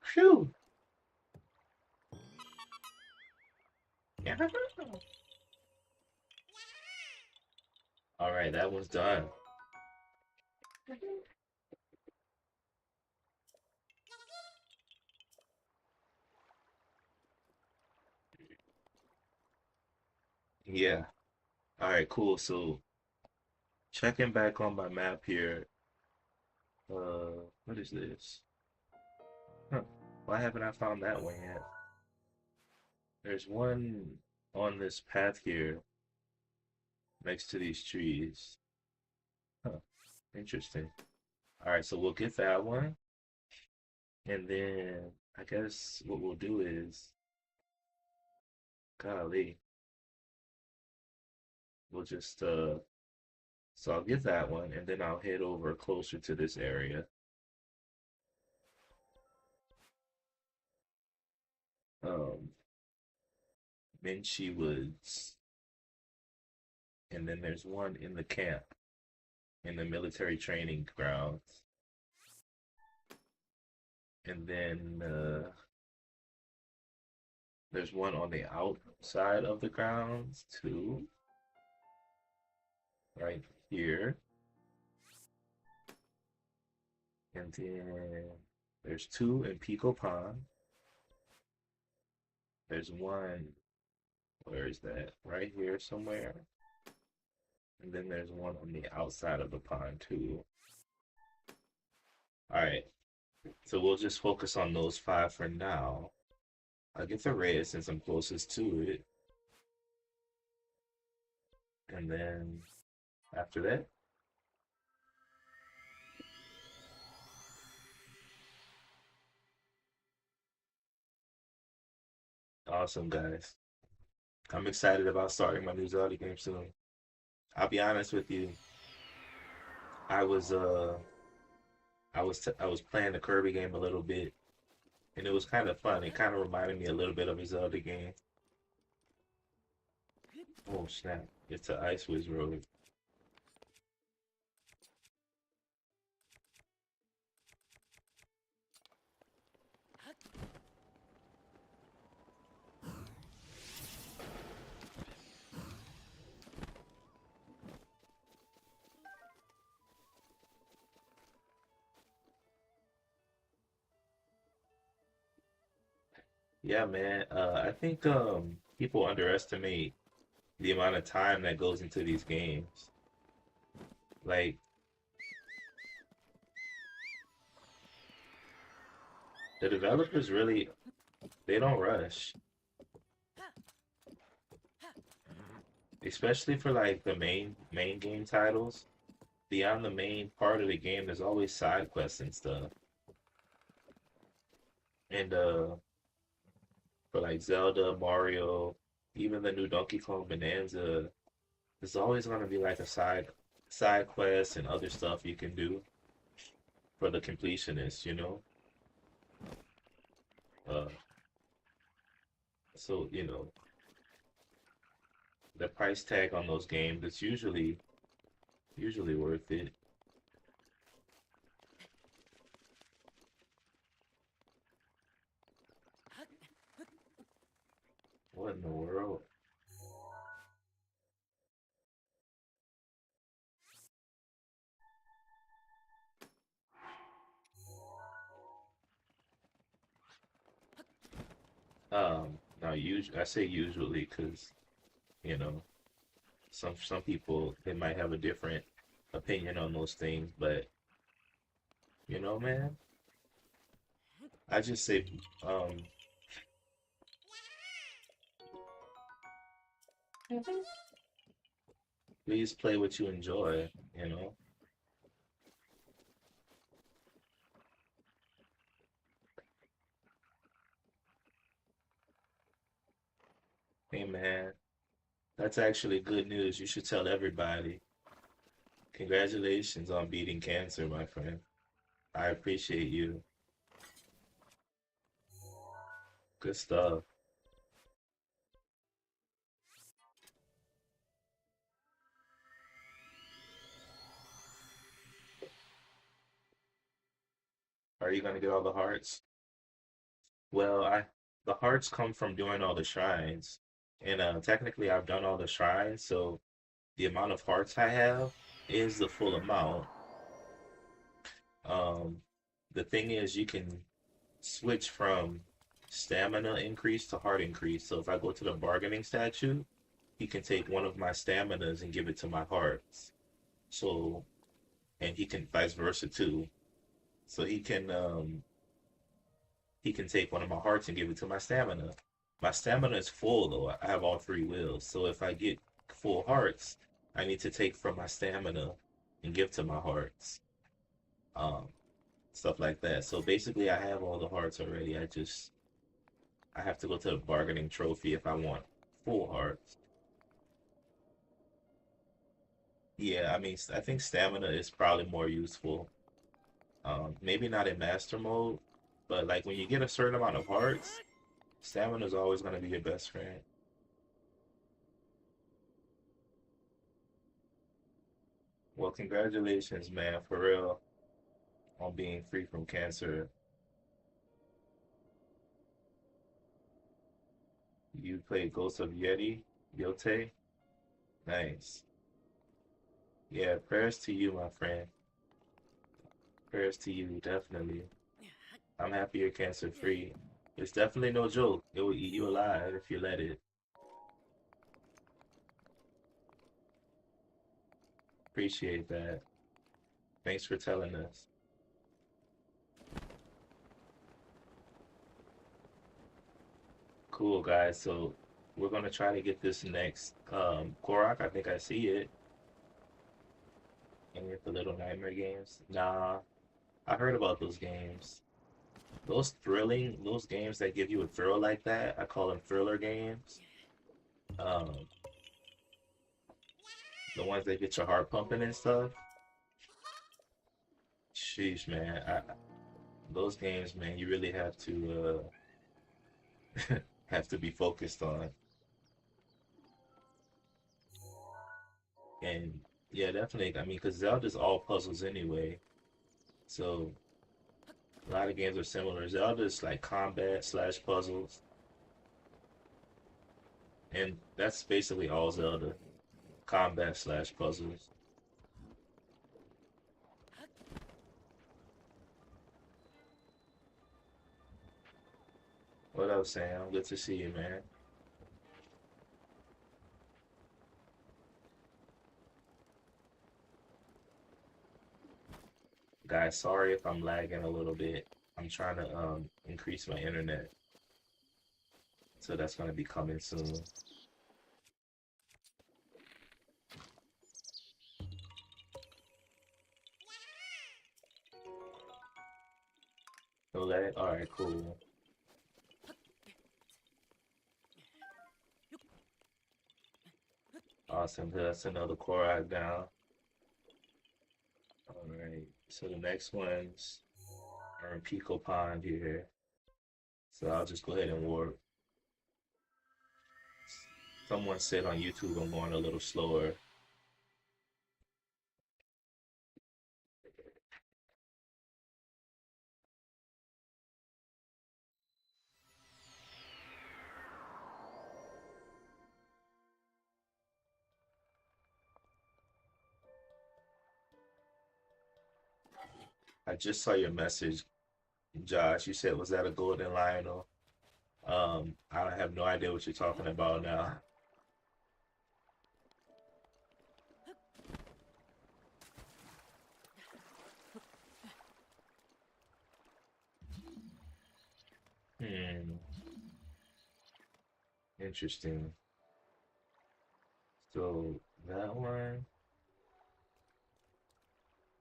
Phew! Yeah. All right, that one's done. Yeah. All right, cool. So checking back on my map here. What is this? Huh. Why haven't I found that one yet? There's one on this path here next to these trees. Huh. Interesting. All right, so we'll get that one, and then I guess what we'll do is, golly, we'll just so I'll get that one, and then I'll head over closer to this area. Um, Minchie Woods, and then there's one in the camp in the military training grounds, and then there's one on the outside of the grounds too, right here, and then there's two in Pico Pond. There's one, where is that? Right here somewhere. And then there's one on the outside of the pond too. All right, so we'll just focus on those five for now. I'll get the red since I'm closest to it. And then after that, awesome guys. I'm excited about starting my new Zelda game soon. I'll be honest with you. I was I was playing the Kirby game a little bit, and it was kind of fun. It kind of reminded me a little bit of a Zelda game. Oh snap! It's an Ice Wiz Road. Yeah, man. I think people underestimate the amount of time that goes into these games. Like the developers really they don't rush, especially for like the main game titles. Beyond the main part of the game, there's always side quests and stuff. And for like Zelda, Mario, even the new Donkey Kong Bonanza, there's always gonna be like a side quest and other stuff you can do for the completionist, you know? Uh, so, you know, the price tag on those games, it's usually worth it. What in the world? Now usually I say usually because, you know, some people they might have a different opinion on those things, but you know, man, I just say um please play what you enjoy, you know. Hey man, that's actually good news. You should tell everybody. Congratulations on beating cancer, my friend. I appreciate you. Good stuff. Are you gonna get all the hearts? Well, the hearts come from doing all the shrines. And technically I've done all the shrines, so the amount of hearts I have is the full amount. Um, the thing is you can switch from stamina increase to heart increase. So if I go to the bargaining statue, he can take one of my staminas and give it to my hearts. So, and he can vice versa too. So he can take one of my hearts and give it to my stamina. My stamina is full though. I have all three wills. So if I get full hearts, I need to take from my stamina and give to my hearts. Um, Stuff like that. So basically I have all the hearts already. I have to go to the bargaining trophy if I want full hearts. Yeah, I mean, I think stamina is probably more useful. Maybe not in master mode, but like when you get a certain amount of hearts, stamina is always going to be your best friend. Well, congratulations, man, for real, on being free from cancer. You played Ghost of Yeti, Yote? Nice. Yeah, prayers to you, my friend. Prayers to you, definitely. I'm happy you're cancer free. It's definitely no joke. It will eat you alive if you let it. Appreciate that. Thanks for telling us. Cool, guys. So we're gonna try to get this next Korok. I think I see it. Any of the Little Nightmare games? Nah, I heard about those games. Those games that give you a thrill like that, I call them thriller games. Um, the ones that get your heart pumping and stuff. Sheesh, man. Those games, man, you really have to be focused on. And yeah, definitely. I mean, because Zelda's all puzzles anyway. So a lot of games are similar. Zelda's like combat slash puzzles, and that's basically all Zelda. Combat slash puzzles. What up, Sam? Good to see you, man. Guys, sorry if I'm lagging a little bit. I'm trying to increase my internet, so that's gonna be coming soon. No lag? All right, cool. Awesome. That's another Korok down. All right. So the next ones are in Pico Pond here. So I'll just go ahead and warp. Someone said on YouTube I'm going a little slower. I just saw your message, Josh. You said, was that a golden Lionel? I have no idea what you're talking about now. Hmm, interesting. So that one,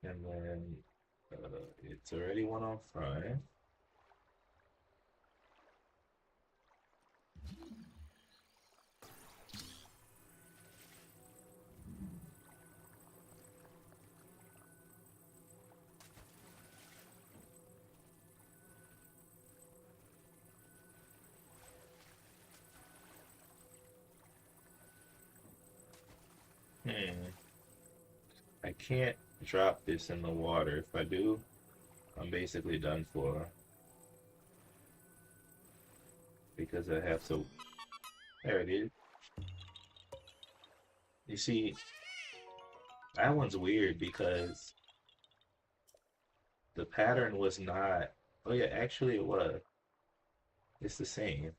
and then it's already one on front. Hmm. I can't drop this in the water. If I do, I'm basically done for because I have to. There it is. You see, that one's weird because the pattern was not. Oh yeah, actually it was. It's the same.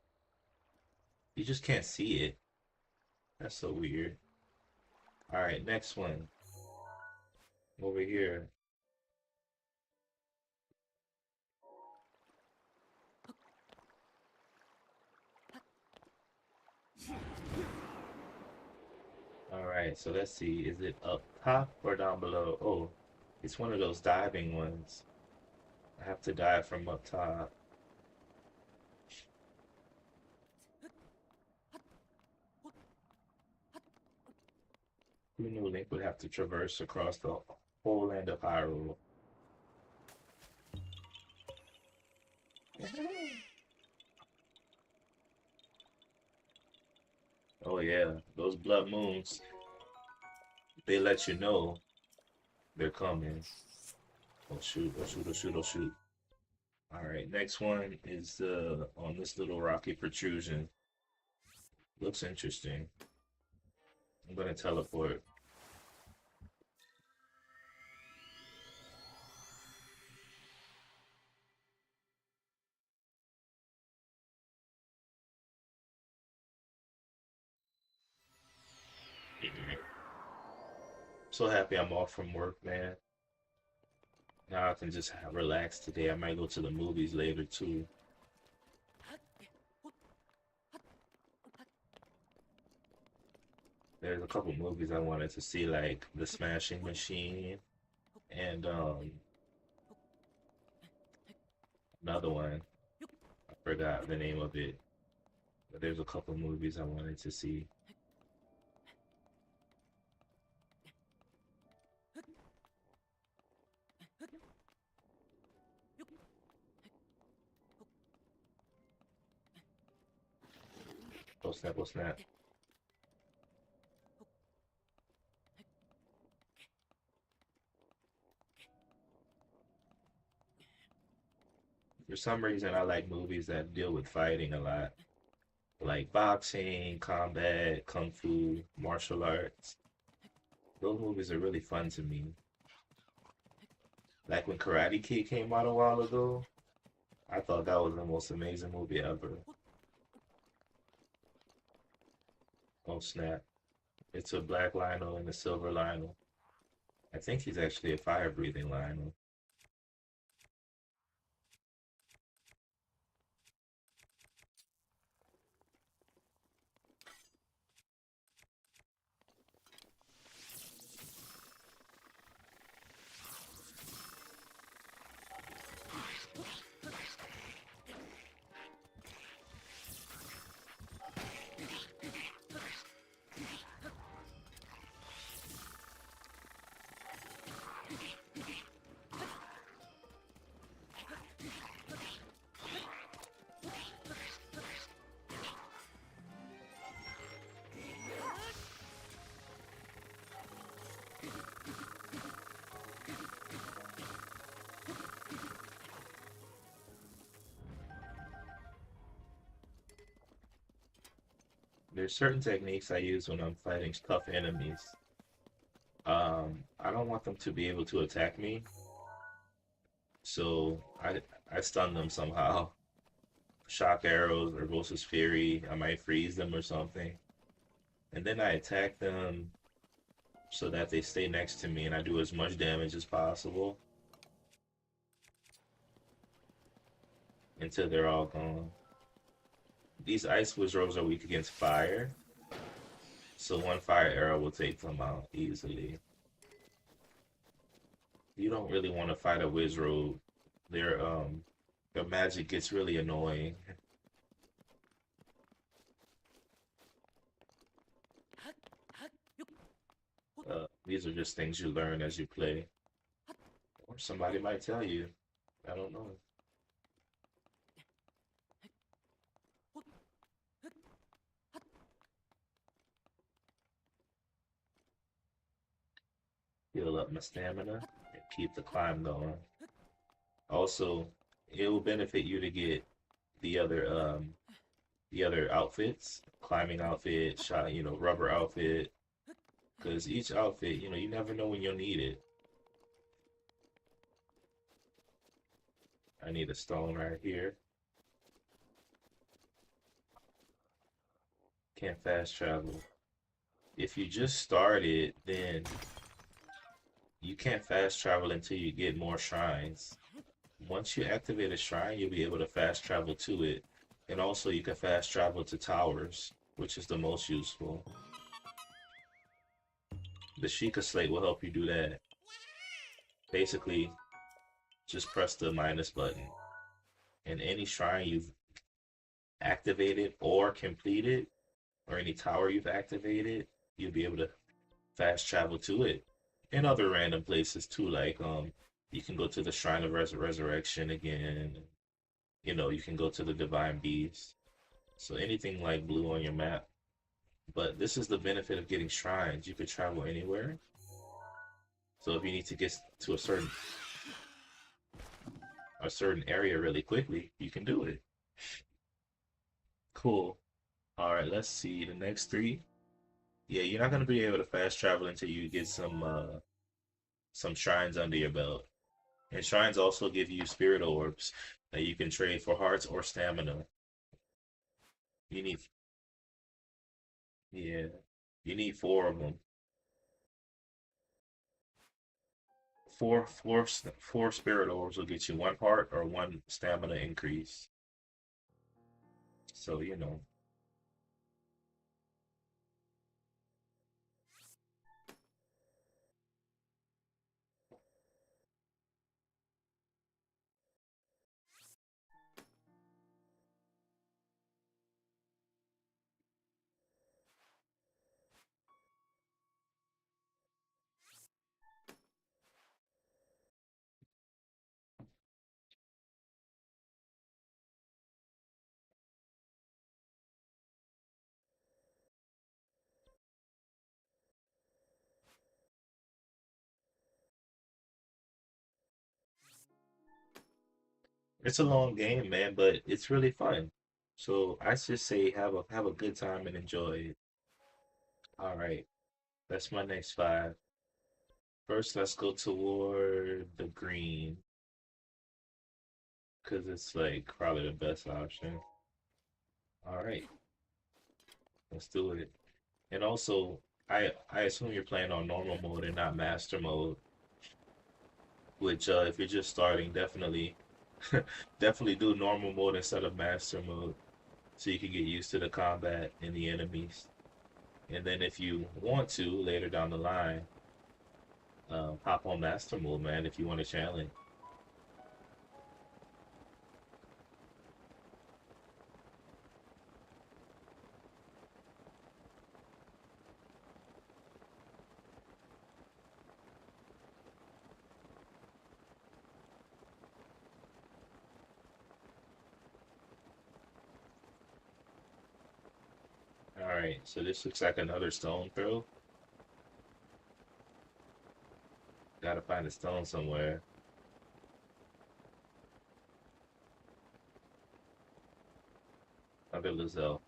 You just can't see it. That's so weird. All right, next one over here. All right, so let's see. Is it up top or down below? Oh, it's one of those diving ones. I have to dive from up top. Who knew Link would have to traverse across the whole land of Hyrule? Oh yeah, those blood moons, they let you know they're coming. Oh shoot, oh shoot, oh shoot, oh shoot. All right, next one is on this little rocky protrusion. Looks interesting. I'm gonna teleport. So happy I'm off from work, man. Now I can just relax today. I might go to the movies later too. There's a couple movies I wanted to see, like The Smashing Machine and another one. I forgot the name of it. But there's a couple movies I wanted to see. Oh snap, oh snap. For some reason, I like movies that deal with fighting a lot. Like boxing, combat, kung fu, martial arts. Those movies are really fun to me. Like when Karate Kid came out a while ago, I thought that was the most amazing movie ever. Oh snap. It's a black Lionel and a silver Lionel. I think he's actually a fire breathing Lionel. There's certain techniques I use when I'm fighting tough enemies. I don't want them to be able to attack me, so I stun them somehow. Shock arrows or Versus Fury, I might freeze them or something. And then I attack them so that they stay next to me and I do as much damage as possible until they're all gone. These ice wizards are weak against fire, so one fire arrow will take them out easily. You don't really want to fight a wizard. Their magic gets really annoying. These are just things you learn as you play. Or somebody might tell you. I don't know. up my stamina and keep the climb going. Also, it will benefit you to get the other outfits, climbing outfit, shot, rubber outfit, because each outfit, you never know when you'll need it. I need a stone right here. Can't fast travel. If you just started, then you can't fast travel until you get more shrines. Once you activate a shrine, you'll be able to fast travel to it. And also you can fast travel to towers, which is the most useful. The Sheikah Slate will help you do that. Basically, just press the minus button. And any shrine you've activated or completed, or any tower you've activated, you'll be able to fast travel to it. And other random places too, like you can go to the Shrine of Resurrection again. You can go to the Divine Beast. So anything like blue on your map. But this is the benefit of getting shrines. You could travel anywhere. So if you need to get to a certain area really quickly, you can do it. Cool. All right, let's see the next three. Yeah, you're not gonna be able to fast travel until you get some shrines under your belt. And shrines also give you spirit orbs that you can trade for hearts or stamina. You need, yeah, you need four of them. Four spirit orbs will get you one heart or one stamina increase. So it's a long game, man, but it's really fun. So I just say have a good time and enjoy it. All right, that's my next five. First, let's go toward the green because it's like probably the best option. All right, let's do it. And also, I assume you're playing on normal mode and not master mode, which if you're just starting, definitely do normal mode instead of master mode so you can get used to the combat and the enemies. And then if you want to later down the line, hop on master mode, man, if you want to challenge. All right, so this looks like another stone throw. Gotta find a stone somewhere. Another Lizelle.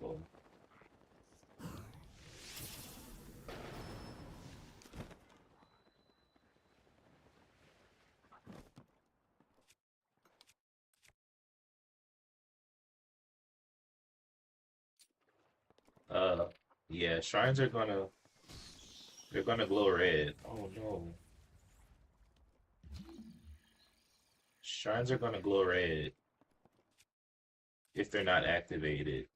Uh, yeah, shrines are they're gonna glow red. Oh no, shrines are gonna glow red if they're not activated.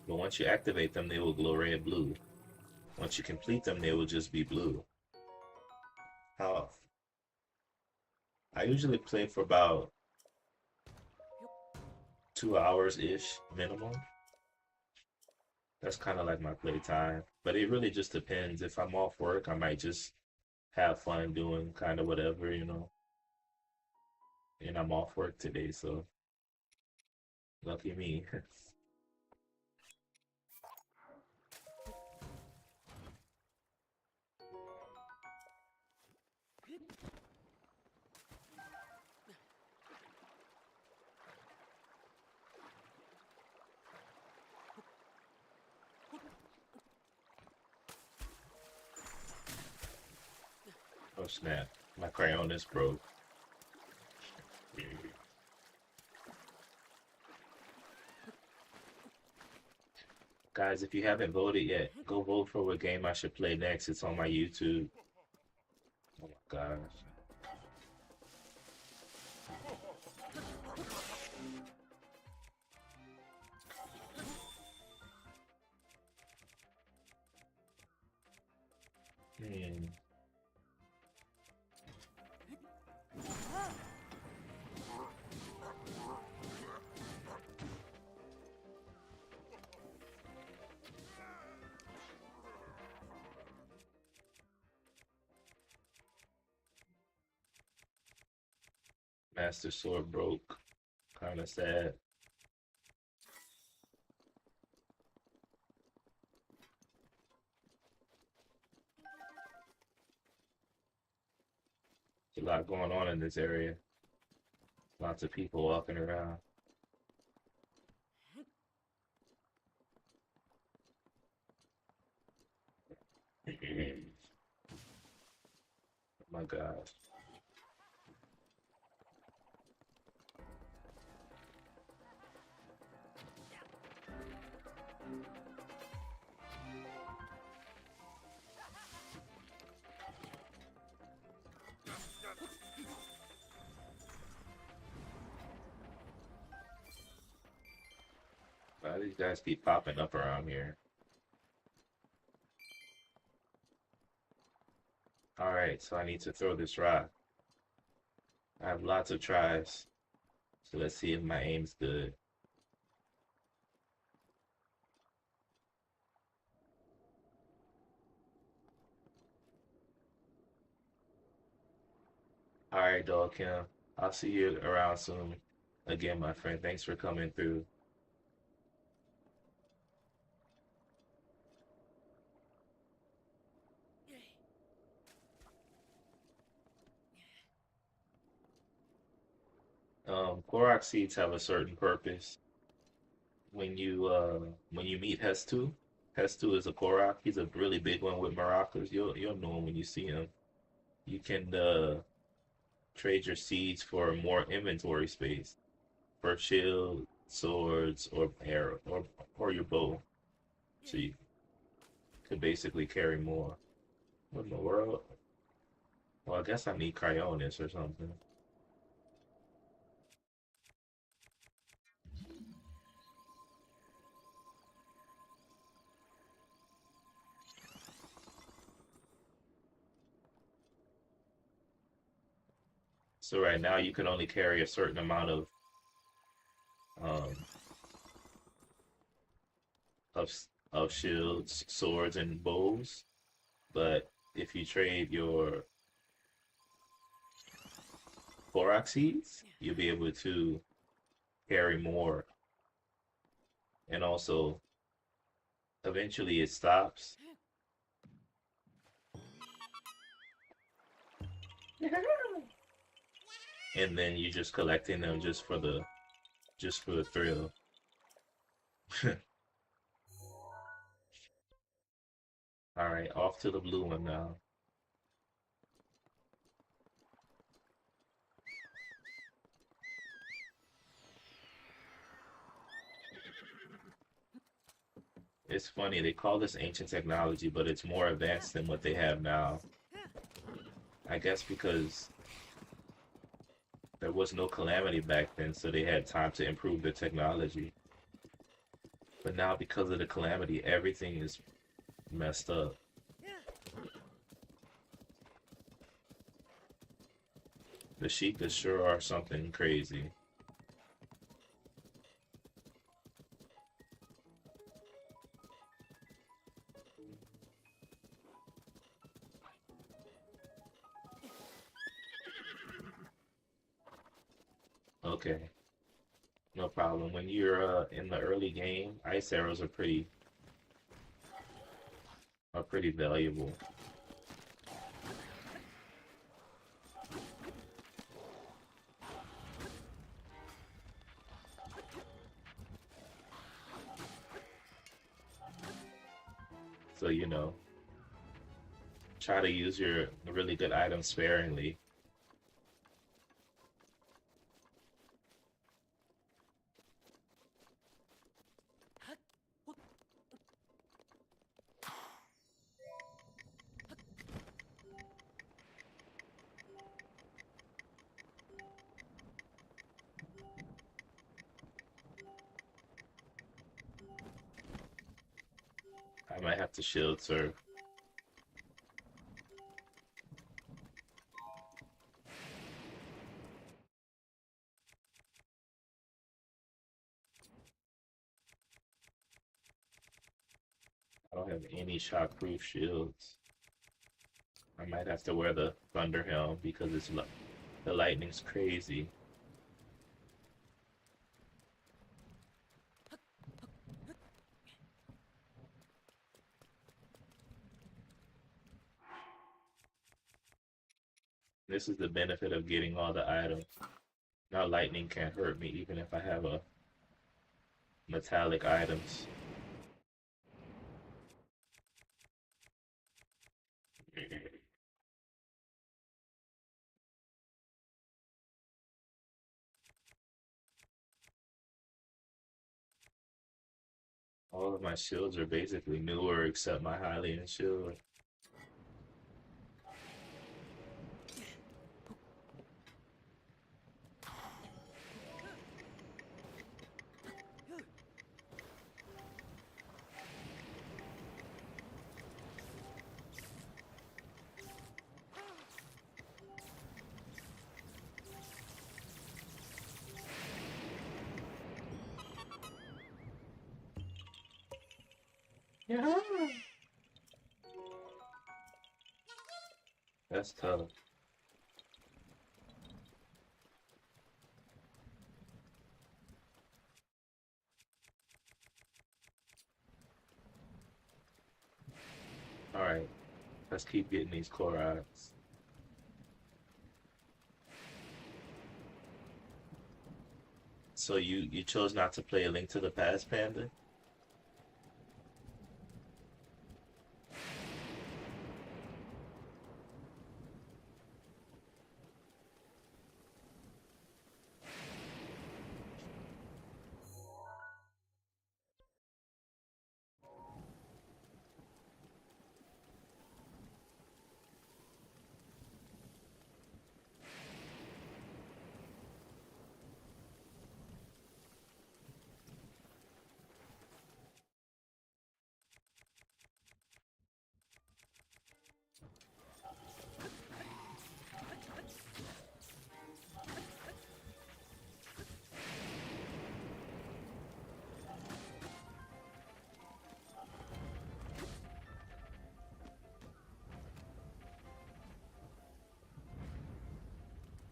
But once you activate them, they will glow red blue. Once you complete them, they will just be blue. How I usually play for about 2 hours ish minimum. That's kind of like my play time. But it really just depends. If I'm off work, I might just have fun doing kind of whatever, you know. And I'm off work today, so lucky me. Oh snap, my crayon is broke. Guys, if you haven't voted yet, go vote for what game I should play next. It's on my YouTube. Oh my gosh. Hmm. Master Sword broke. Kind of sad. There's a lot going on in this area. Lots of people walking around. Oh my gosh. Why do these guys keep popping up around here? Alright, so I need to throw this rock. I have lots of tries. So let's see if my aim's good. Alright, Dog Kim. I'll see you around soon. Again, my friend, thanks for coming through. Korok seeds have a certain purpose. When you meet Hestu, Hestu is a Korok. He's a really big one with maracas. You'll know him when you see him. You can trade your seeds for more inventory space for shield, swords, or arrow, or your bow. So you could basically carry more. What in the world? Well, I guess I need Cryonis or something. So right now you can only carry a certain amount um of shields, swords, and bows. But if you trade your Korok seeds, you'll be able to carry more. And also, eventually it stops. And then you're just collecting them just for the thrill. All right, off to the blue one now. It's funny, they call this ancient technology, but it's more advanced than what they have now. I guess because there was no calamity back then, so they had time to improve the technology. But now, because of the calamity, everything is messed up. The Sheikahs sure are something crazy. Okay, no problem. When you're in the early game, ice arrows are pretty valuable. So, try to use your really good items sparingly. I might have to shield surf. I don't have any shockproof shields. I might have to wear the thunder helm because the lightning's crazy. This is the benefit of getting all the items. Now lightning can't hurt me even if I have a metallic items. All of my shields are basically newer except my Hylian shield. Yeah. That's tough. Alright, let's keep getting these core odds. So you chose not to play A Link to the Past, Panda?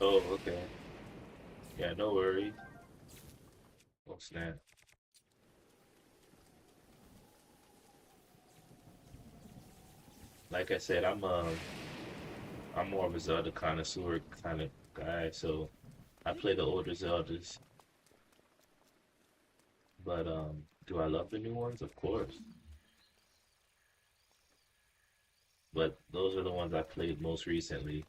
Oh, okay. Yeah, no worries. Oh, snap. Like I said, I'm more of a Zelda connoisseur kind of guy, so I play the older Zeldas. But do I love the new ones? Of course. But those are the ones I played most recently.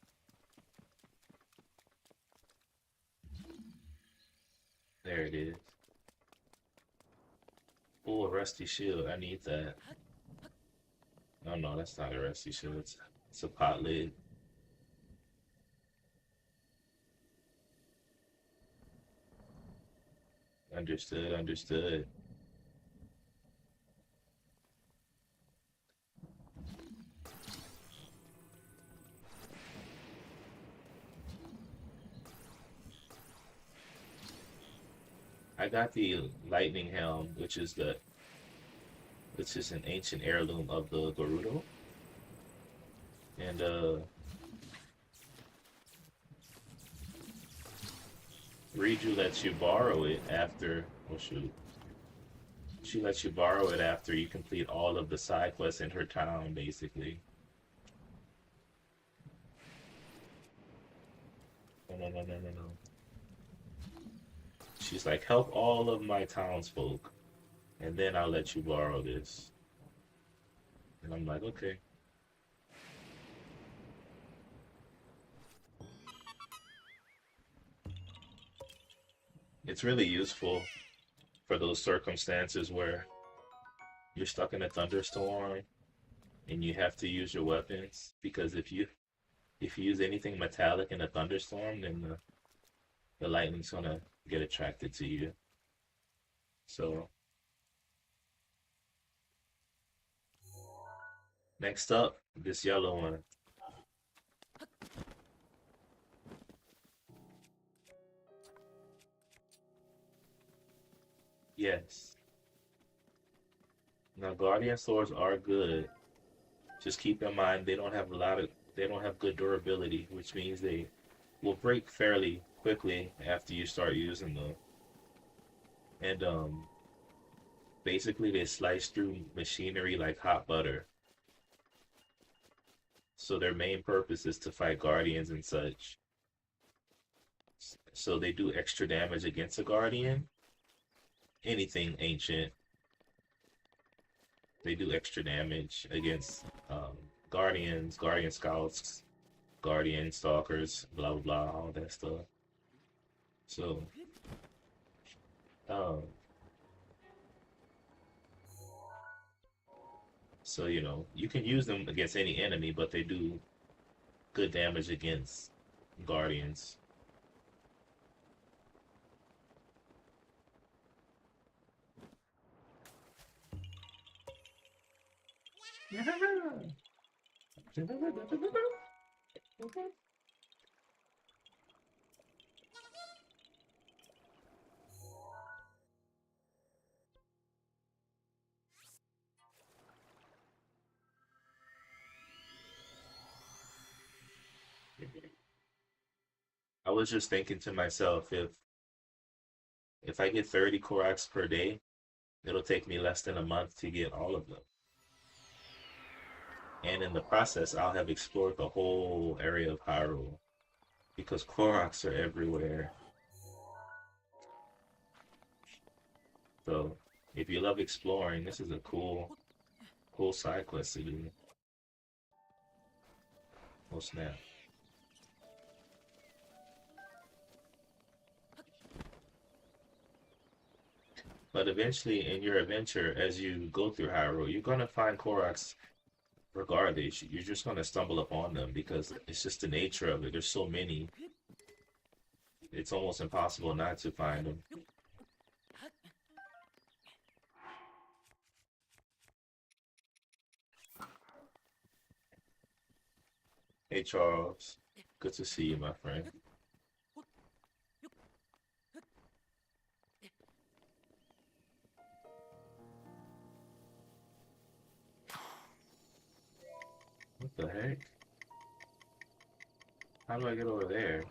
There it is. Oh, a rusty shield. I need that. Oh no, that's not a rusty shield. It's a pot lid. Understood, understood. I got the lightning helm, which is an ancient heirloom of the Gerudo. And Reju lets you borrow it after. Oh shoot. She lets you borrow it after you complete all of the side quests in her town, basically. No, no, no, no, no, no. She's like, help all of my townsfolk, and then I'll let you borrow this. And I'm like, okay. It's really useful for those circumstances where you're stuck in a thunderstorm and you have to use your weapons because if you use anything metallic in a thunderstorm, then the lightning's gonna get attracted to you. So next up, this yellow one. Yes. Now Guardian swords are good. Just keep in mind they don't have good durability, which means they will break fairly quickly after you start using them. And basically they slice through machinery like hot butter. So their main purpose is to fight guardians and such. So they do extra damage against a guardian, anything ancient. They do extra damage against guardians, guardian scouts, guardian stalkers, blah blah blah, all that stuff. So um, so you can use them against any enemy, but they do good damage against guardians. I was just thinking to myself, if I get 30 Koraks per day, it'll take me less than a month to get all of them. And in the process, I'll have explored the whole area of Hyrule because Koraks are everywhere. So if you love exploring, this is a cool side quest to do. Oh snap. But eventually in your adventure, as you go through Hyrule, you're gonna find Koraks regardless. You're just gonna stumble upon them because it's just the nature of it. There's so many. It's almost impossible not to find them. Hey Charles, good to see you, my friend. What the heck? How do I get over there?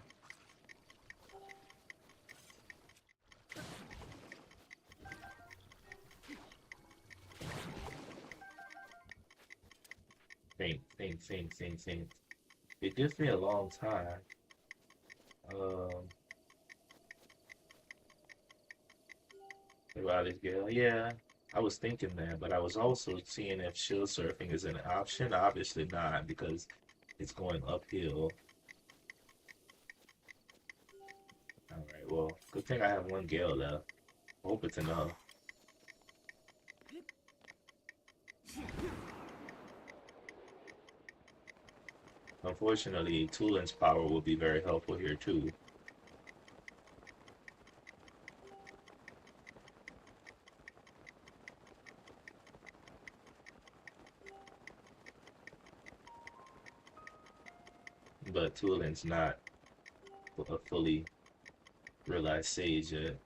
Think. It gives me a long time. Um, about this girl. Yeah, I was thinking that, but I was also seeing if shield surfing is an option. Obviously not, because it's going uphill. Alright, well, good thing I have one Gale left. Hope it's enough. Unfortunately, Tulin's power will be very helpful here too. But Tulin's not a fully realized sage yet.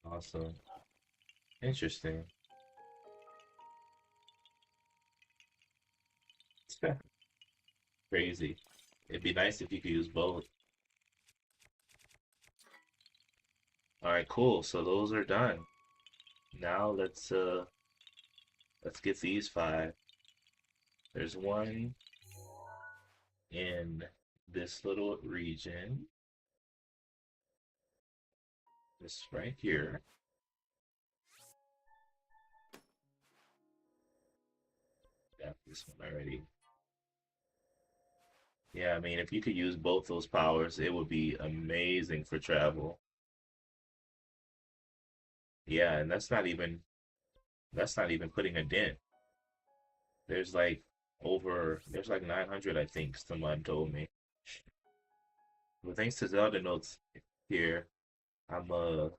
Awesome. Interesting. Crazy. It'd be nice if you could use both. All right, cool. So those are done. Now let's get these five. There's one in this little region. This right here. Got this one already. Yeah, I mean, if you could use both those powers, it would be amazing for travel. Yeah, and that's not even putting a dent. There's like there's like 900, I think, someone told me. Well, thanks to Zelda notes here, I'm uh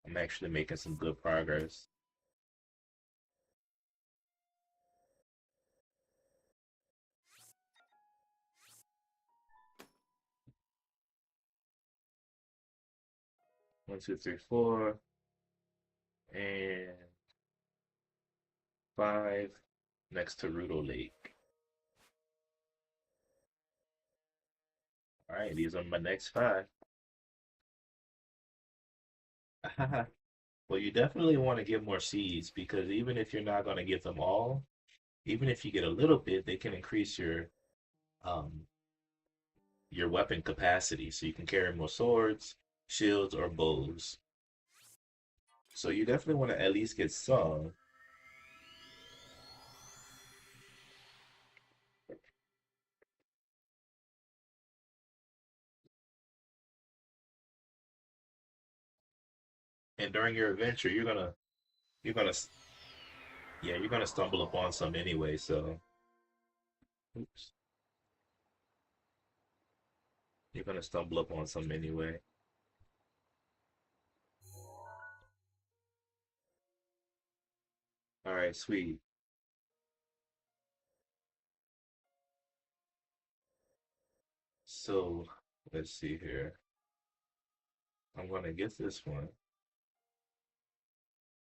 I'm actually making some good progress. 1, 2, 3, 4, and 5 next to Rudo Lake. All right, these are my next five. Well, you definitely want to get more seeds because even if you're not going to get them all, even if you get a little bit, they can increase um your weapon capacity, so you can carry more swords, shields, or bows. So you definitely want to at least get some. And during your adventure, you're gonna yeah, you're gonna stumble upon some anyway. So oops, you're gonna stumble upon some anyway. All right, sweet. So let's see here. I'm gonna get this one.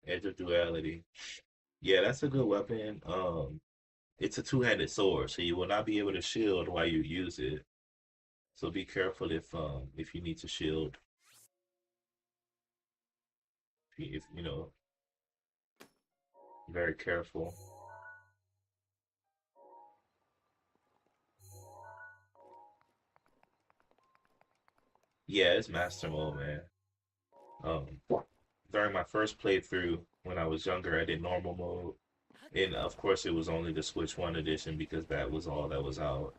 Edge of Duality. Yeah, that's a good weapon. It's a two-handed sword, so you will not be able to shield while you use it. So be careful if you need to shield. If you know, very careful. Yeah, it's master mode, man. Um, During my first playthrough when I was younger, I did normal mode, and of course it was only the Switch One edition because that was all that was out.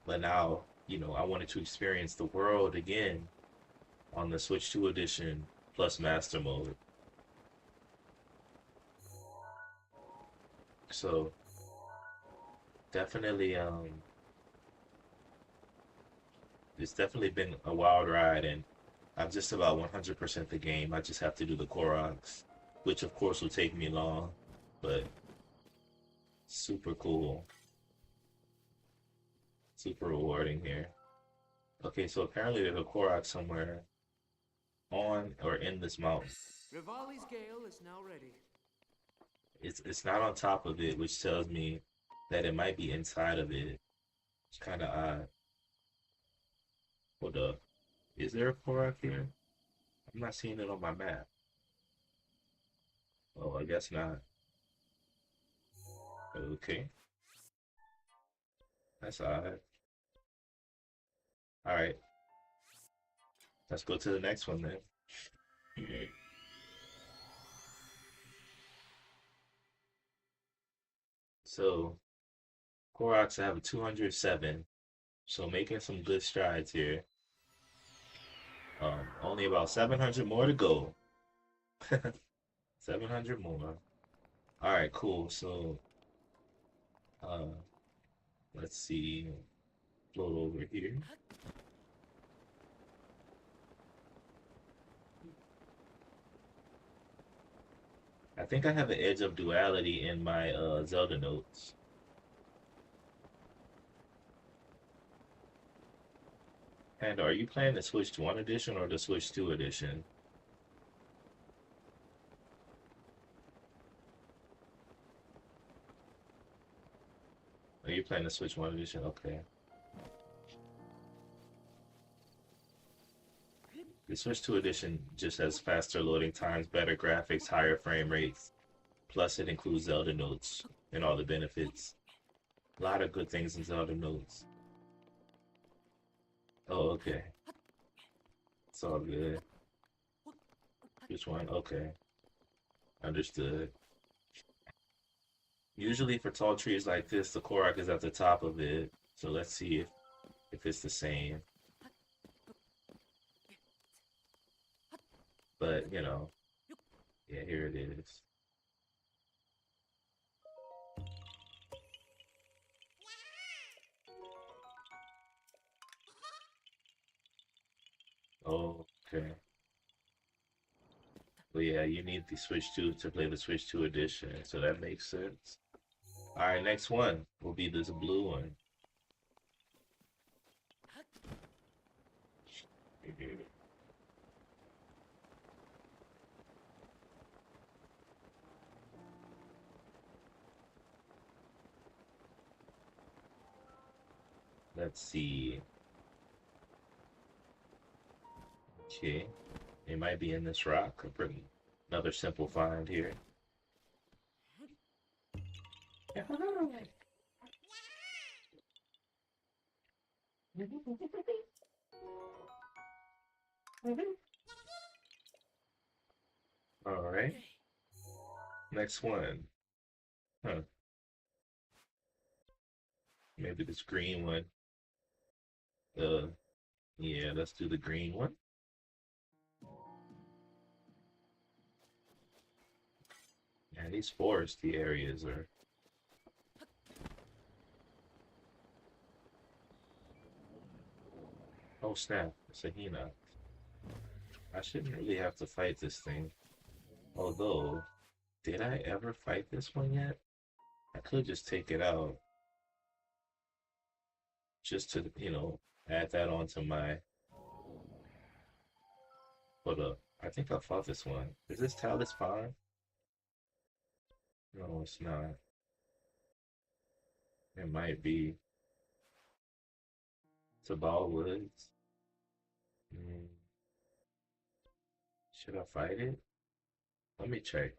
But now, I wanted to experience the world again on the Switch 2 edition plus master mode. So definitely, it's definitely been a wild ride, and I've just about 100% the game. I just have to do the Koroks, which of course will take me long, but super cool, super rewarding here. Okay, so apparently there's a Korok somewhere on or in this mountain. Rivali's Gale is now ready. It's not on top of it, which tells me that it might be inside of it. It's kind of odd. Hold up. Is there a Korok here? I'm not seeing it on my map. Oh, I guess not. Okay, that's odd. All right, let's go to the next one then. So, Koroks, I have a 207. So making some good strides here. Only about 700 more to go. 700 more. All right, cool. So, uh, let's see. Float over here. I think I have an edge of duality in my Zelda notes. And are you playing the Switch 1 edition or the Switch 2 edition? Are you playing the Switch 1 edition? Okay. The Switch 2 edition just has faster loading times, better graphics, higher frame rates. Plus, it includes Zelda notes and all the benefits. A lot of good things in Zelda notes. Oh, okay. It's all good. Which one? Okay. Understood. Usually for tall trees like this, the Korok is at the top of it. So let's see if it's the same. But, you know, yeah, here it is. Oh, okay. Well, yeah, you need the Switch 2 to play the Switch 2 edition, so that makes sense. Alright, next one will be this blue one. Let's see. Okay, it might be in this rock. Another simple find here. All right, next one. Huh? Maybe this green one. Yeah, let's do the green one. Yeah, these foresty areas are. Oh snap! It's a Hina. I shouldn't really have to fight this thing. Although, did I ever fight this one yet? I could just take it out. Just to, add that onto my. Hold up. I think I fought this one. Is this Talus Pond? No, it's not. It might be Tabal Woods. Mm, should I fight it? Let me check.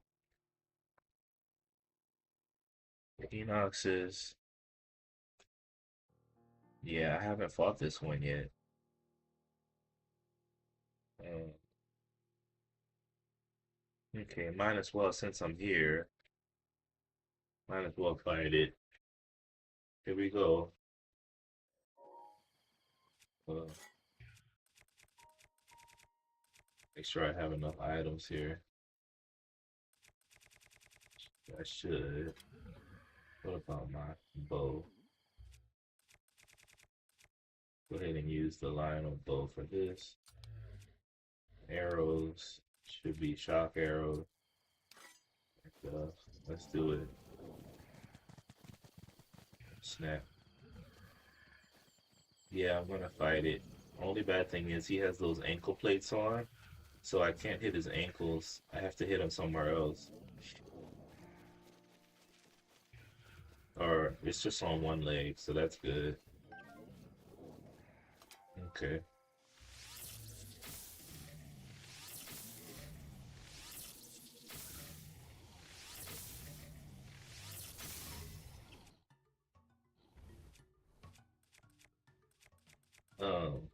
The Enox is. Yeah, I haven't fought this one yet. Um, okay, might as well, since I'm here, might as well fight it. Here we go. Uh, make sure I have enough items here. I should. What about my bow? Go ahead and use the Lionel bow for this. Arrows should be shock arrows. Let's do it. Snap. Yeah, I'm gonna fight it. Only bad thing is he has those ankle plates on, so I can't hit his ankles. I have to hit him somewhere else. Or it's just on one leg, so that's good. Okay. Um,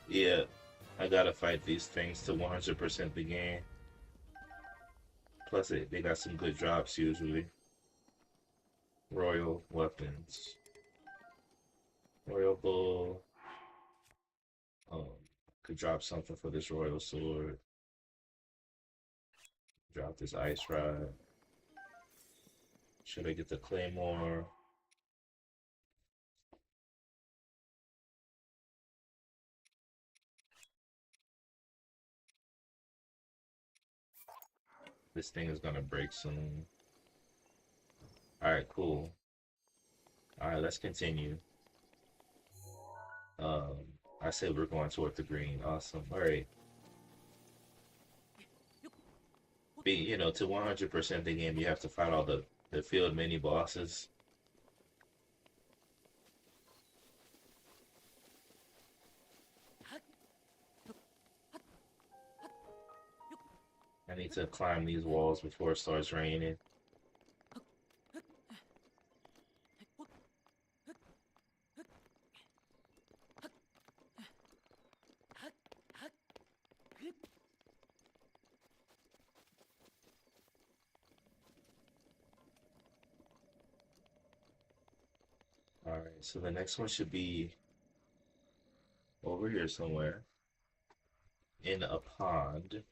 yeah, I gotta fight these things to 100% the game. Plus, they got some good drops usually. Royal weapons. Royal bow. Could drop something for this royal sword. Drop this ice rod. Should I get the claymore? This thing is gonna break soon. Alright, cool. Alright, let's continue. Um, I said we're going toward the green. Awesome. Alright. To 100% the game, you have to fight all the field mini bosses. I need to climb these walls before it starts raining. Alright, so the next one should be over here somewhere in a pond.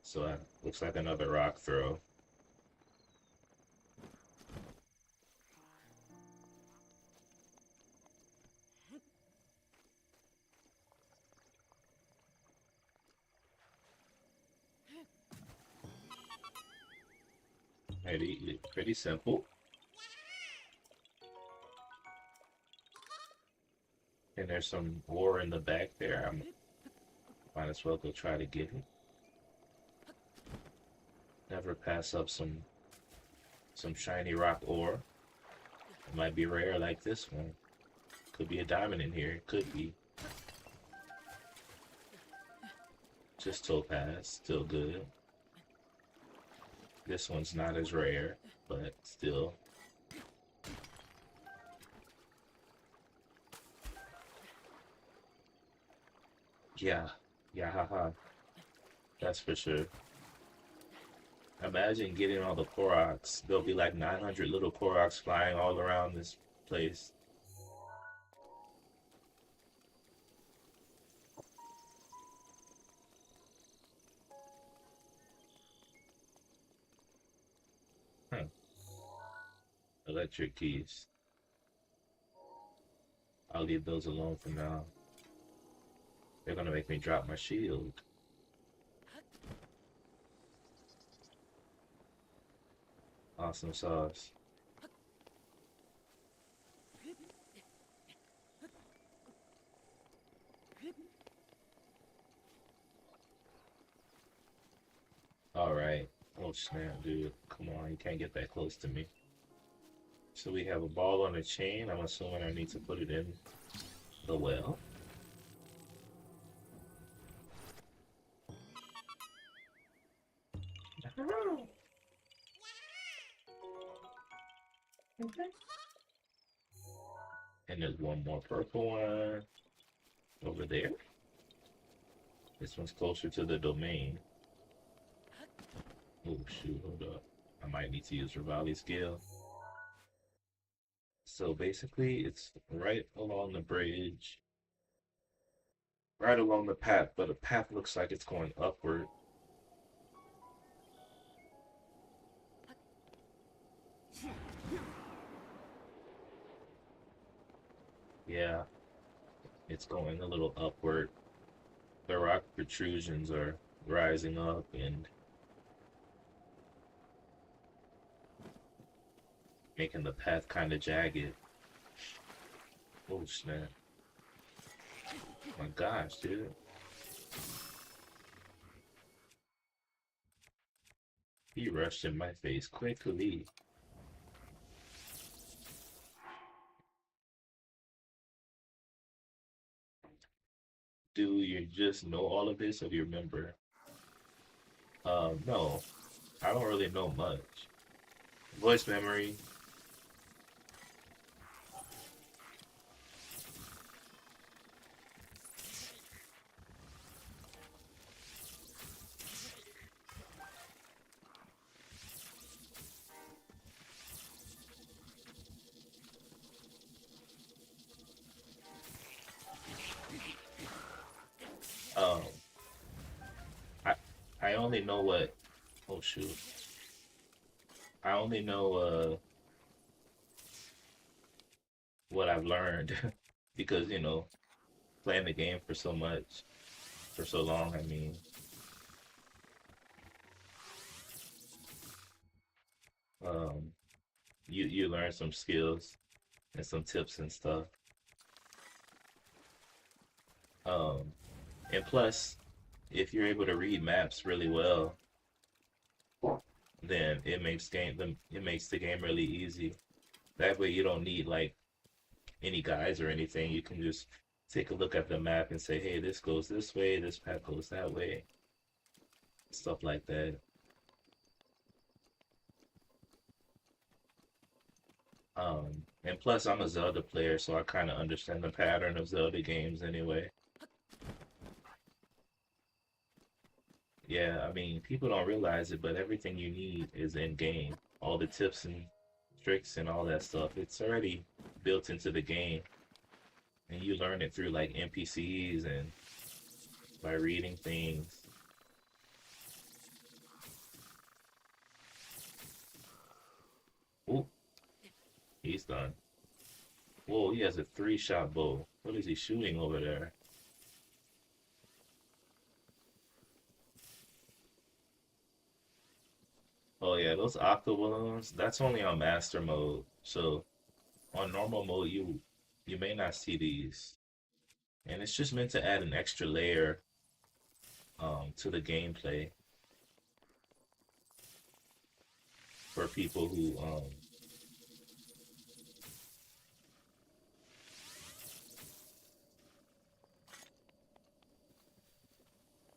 So that looks like another rock throw. Pretty simple. And there's some ore in the back there. Might as well go try to get it. Never pass up some shiny rock ore. It might be rare like this one. Could be a diamond in here. Could be. Just topaz. Still good. This one's not as rare, but still. Yeah. Yeah, haha. That's for sure. Imagine getting all the Koroks. There'll be like 900 little Koroks flying all around this place. Huh. Electric keys. I'll leave those alone for now. They're gonna make me drop my shield. Awesome sauce. Alright. Oh snap, dude. Come on, you can't get that close to me. So we have a ball on a chain. I'm assuming I need to put it in the well. And there's one more purple one over there. This one's closer to the domain. Oh shoot, hold up. I might need to use Rivali scale. So basically it's right along the bridge. Right along the path, but the path looks like it's going upward. Yeah, it's going a little upward. The rock protrusions are rising up and making the path kind of jagged. Oh snap. My gosh, dude. He rushed in my face quickly. Do you just know all of this or do you remember? No. I don't really know much. Voice memory. Um, I I only know what. Oh shoot. I only know what I've learned because playing the game for so much for so long. I mean, um, you learn some skills and some tips and stuff. Um, and plus, if you're able to read maps really well, then it makes the game really easy. That way, you don't need like any guides or anything. You can just take a look at the map and say, "Hey, this goes this way. This path goes that way." Stuff like that. And plus, I'm a Zelda player, so I kind of understand the pattern of Zelda games anyway. Yeah, I mean, people don't realize it, but everything you need is in game. All the tips and tricks and all that stuff, it's already built into the game, and you learn it through like NPCs and by reading things. Ooh, he's done. Whoa, he has a three-shot bow. What is he shooting over there? Oh yeah, those octo balloons, that's only on master mode. So on normal mode, you may not see these. And it's just meant to add an extra layer to the gameplay for people who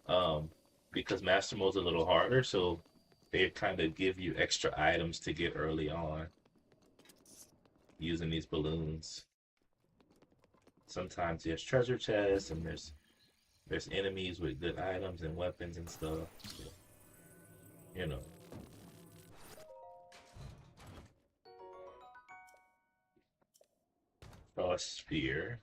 um because master mode's a little harder, so they kind of give you extra items to get early on using these balloons. Sometimes there's treasure chests and there's enemies with good items and weapons and stuff. So, you know. Frost Spear.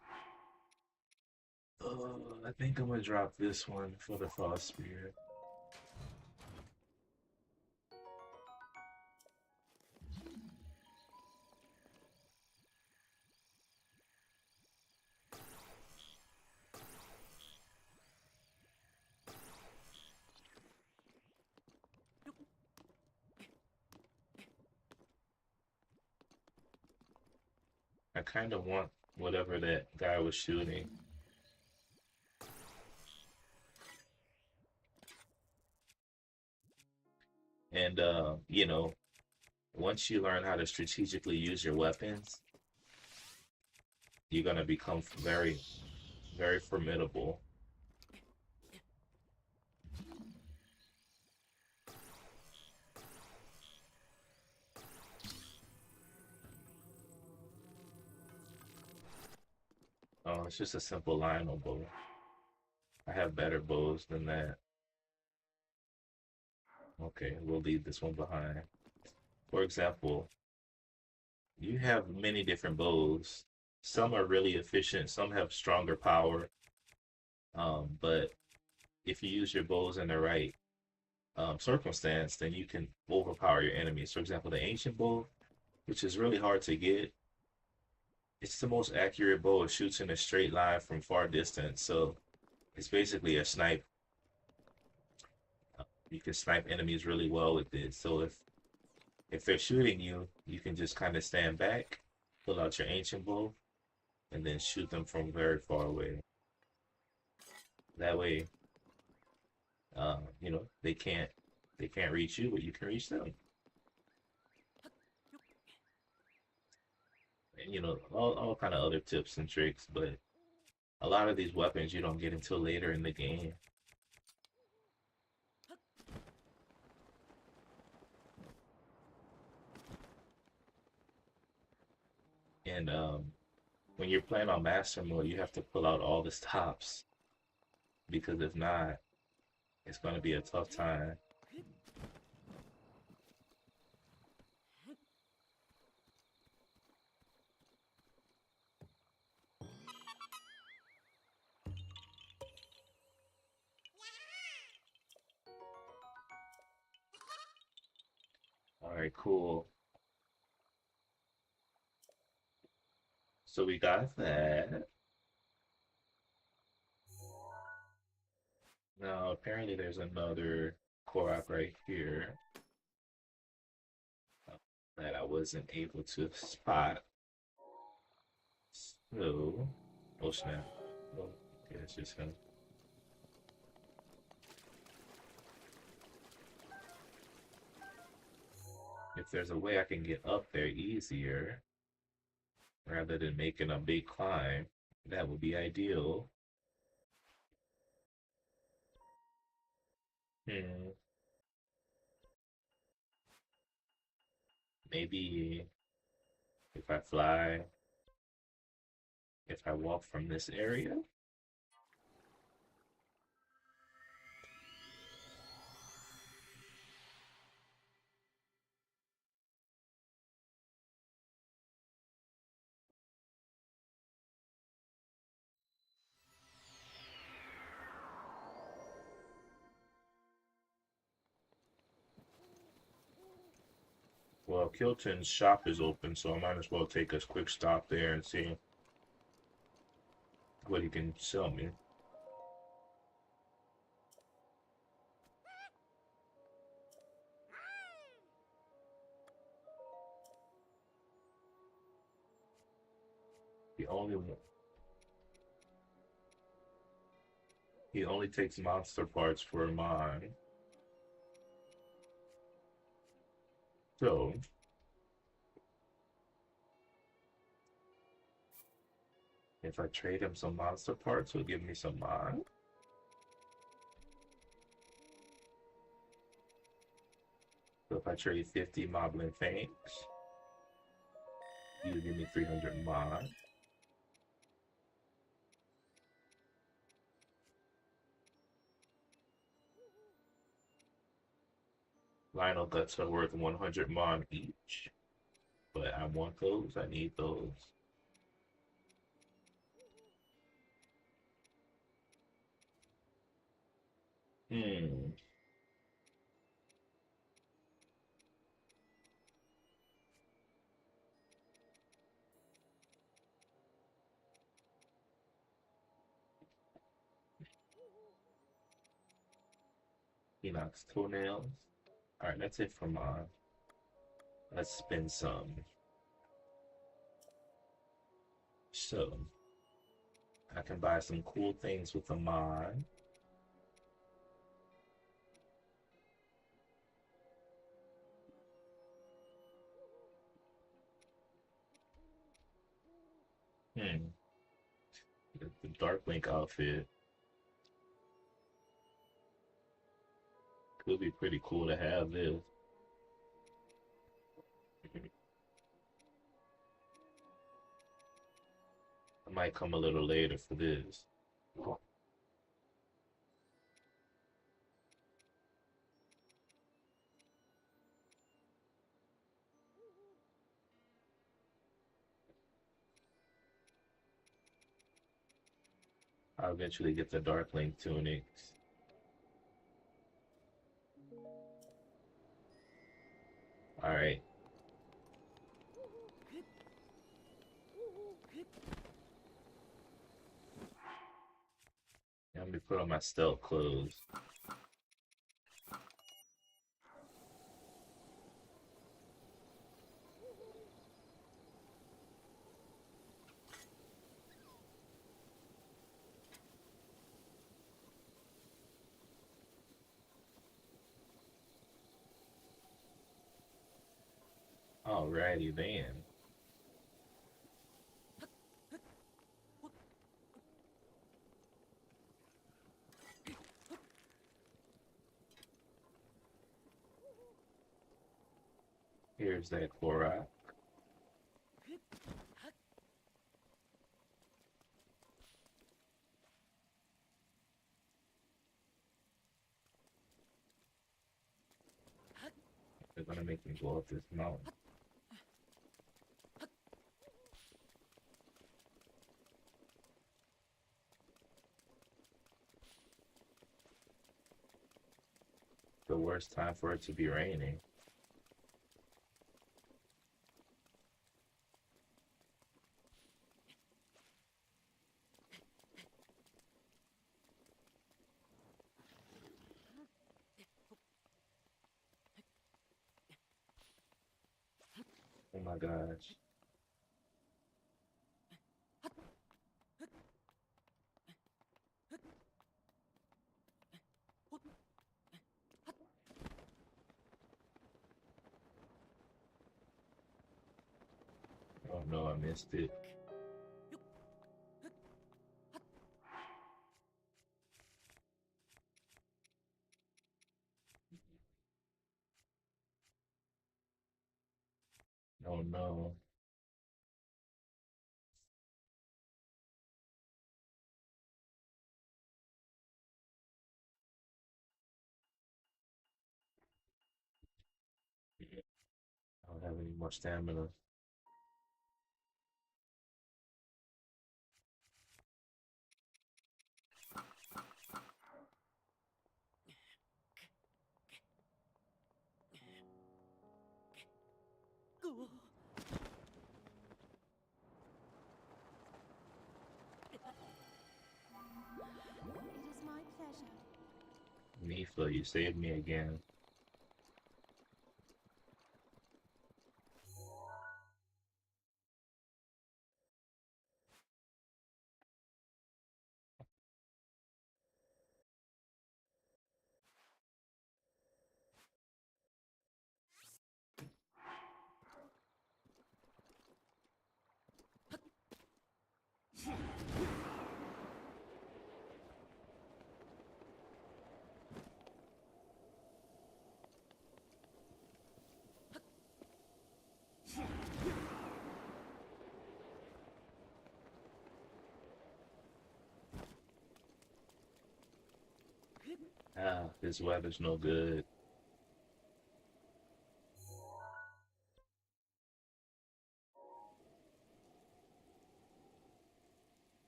I think I'm gonna drop this one for the Frost Spear. I kind of want whatever that guy was shooting. And once you learn how to strategically use your weapons, you're gonna become very, very formidable. Oh, it's just a simple Lionel bow. I have better bows than that. Okay, we'll leave this one behind. For example, you have many different bows. Some are really efficient, some have stronger power. But if you use your bows in the right circumstance, then you can overpower your enemies. For example, the ancient bow, which is really hard to get, it's the most accurate bow. It shoots in a straight line from far distance. So it's basically a snipe. You can snipe enemies really well with this. So if they're shooting you, you can just kind of stand back, pull out your ancient bow, and then shoot them from very far away. That way, they can't reach you, but you can reach them. And all kind of other tips and tricks, but a lot of these weapons you don't get until later in the game. And when you're playing on master mode, you have to pull out all the stops because if not, it's going to be a tough time. All Alright, cool. So we got that. Now, apparently there's another Korok right here that I wasn't able to spot. So, oh snap. Oh, yeah, it's just him. If there's a way I can get up there easier, rather than making a big climb, that would be ideal. Hmm. Maybe if I fly, if I walk from this area. Well, Kilton's shop is open, so I might as well take a quick stop there and see what he can sell me. The only one. He only takes monster parts for mine. So, if I trade him some monster parts, he'll give me some mine. So if I trade 50 Moblin Fangs, he'll give me 300 mine. Lionel Guts are worth 100 mon each, but I want those. I need those. Hmm. He knocks toenails. Alright, that's it for mine. Let's spin some. So, I can buy some cool things with the mod. Hmm. The Dark Link outfit could be pretty cool to have this. I might come a little later for this. I'll eventually get the Dark Link tunics. Alright. Let me put on my stealth clothes. Alrighty then. Here's that Korok. They're gonna make me go up this mountain. The worst time for it to be raining. my gosh. Oh no, I missed it. Oh no. I don't have any more stamina. It is my pleasure. Nifa, you saved me again. Ah, this weather's no good.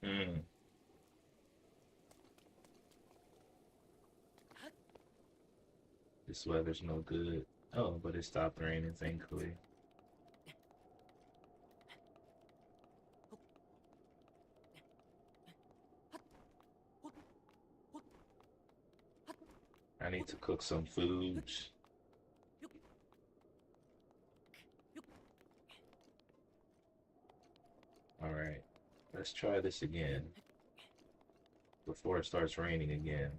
Hmm. This weather's no good. Oh, but it stopped raining, thankfully. I need to cook some food. Alright, let's try this again before it starts raining again.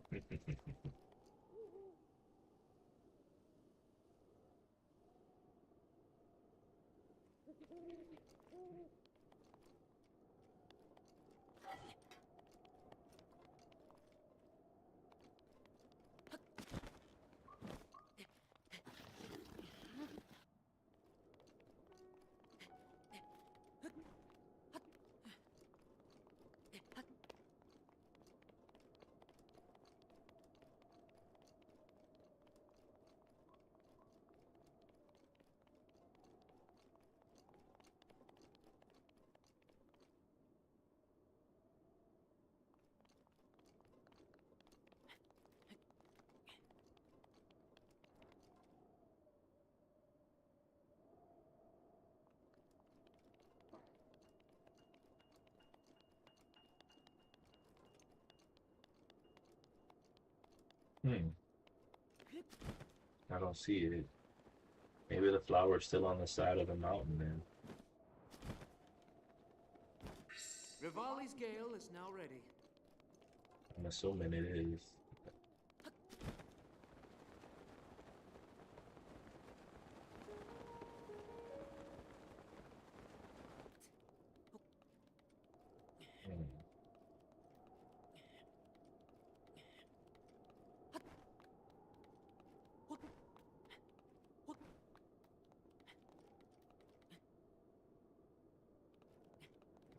Hmm, I don't see it. Maybe the flower's still on the side of the mountain then. Rivali's Gale is now ready. I'm assuming it is. Hmm.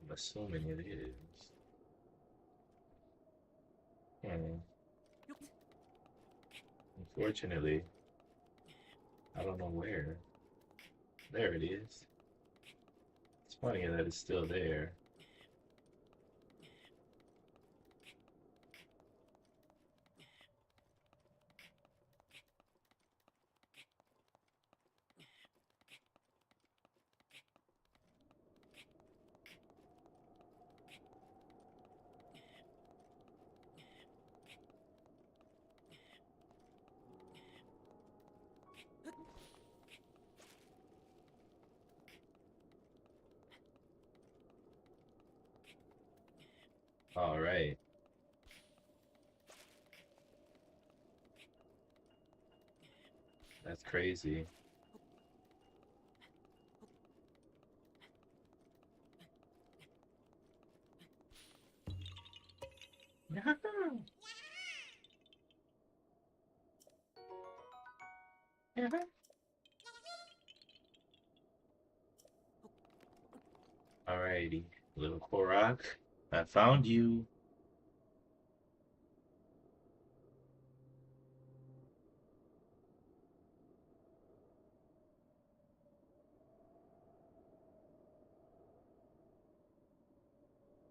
I'm assuming it is. Hmm. Unfortunately, I don't know where. There it is. It's funny that it's still there. All right. That's crazy. Alrighty, little Korok. I found you.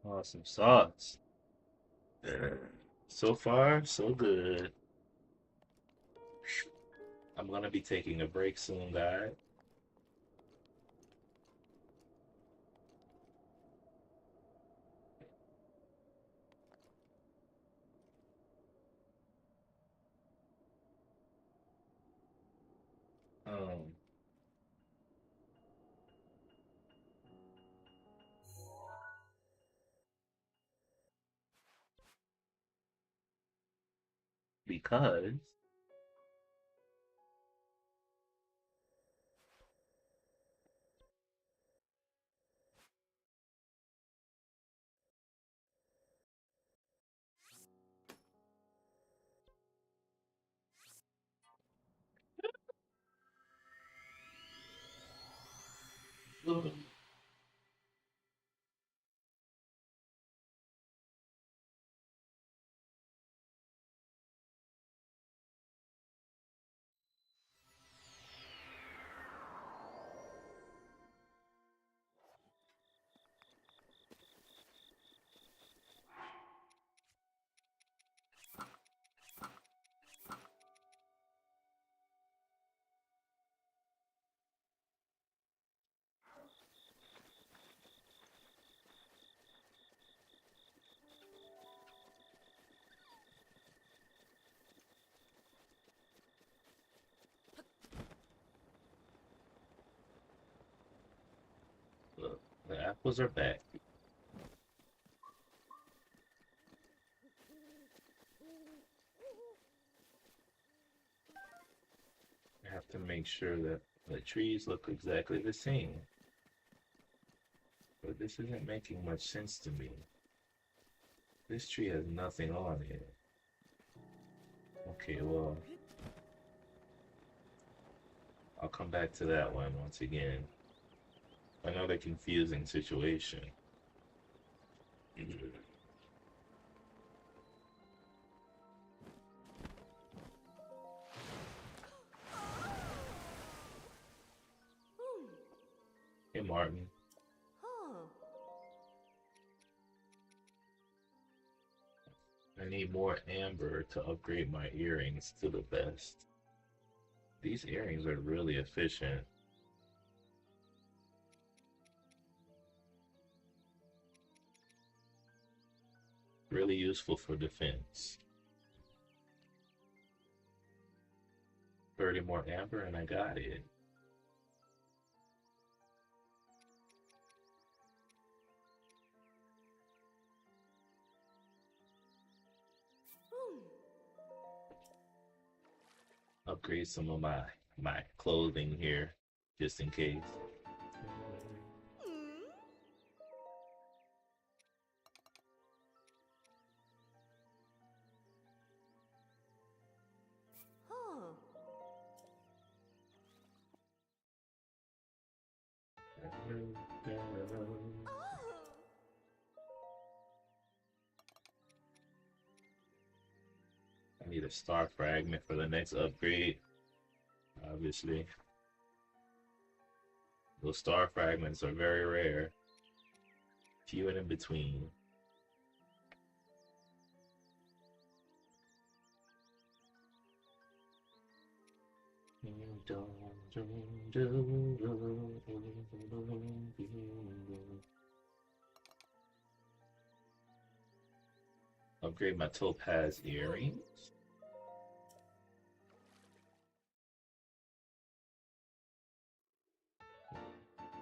Awesome sauce. So far, so good. I'm gonna be taking a break soon, guys. Um, because look, the apples are back. I have to make sure that the trees look exactly the same. But this isn't making much sense to me. This tree has nothing on it. Okay, well, I'll come back to that one once again. Another confusing situation. Hey, Martin. Huh. I need more amber to upgrade my earrings to the best. These earrings are really efficient. Really useful for defense. 30 more amber and I got it. Hmm. Upgrade some of my clothing here, just in case. Hmm. Huh. Oh. I need a star fragment for the next upgrade, obviously. Those star fragments are very rare, few and in between. Upgrade my topaz earrings.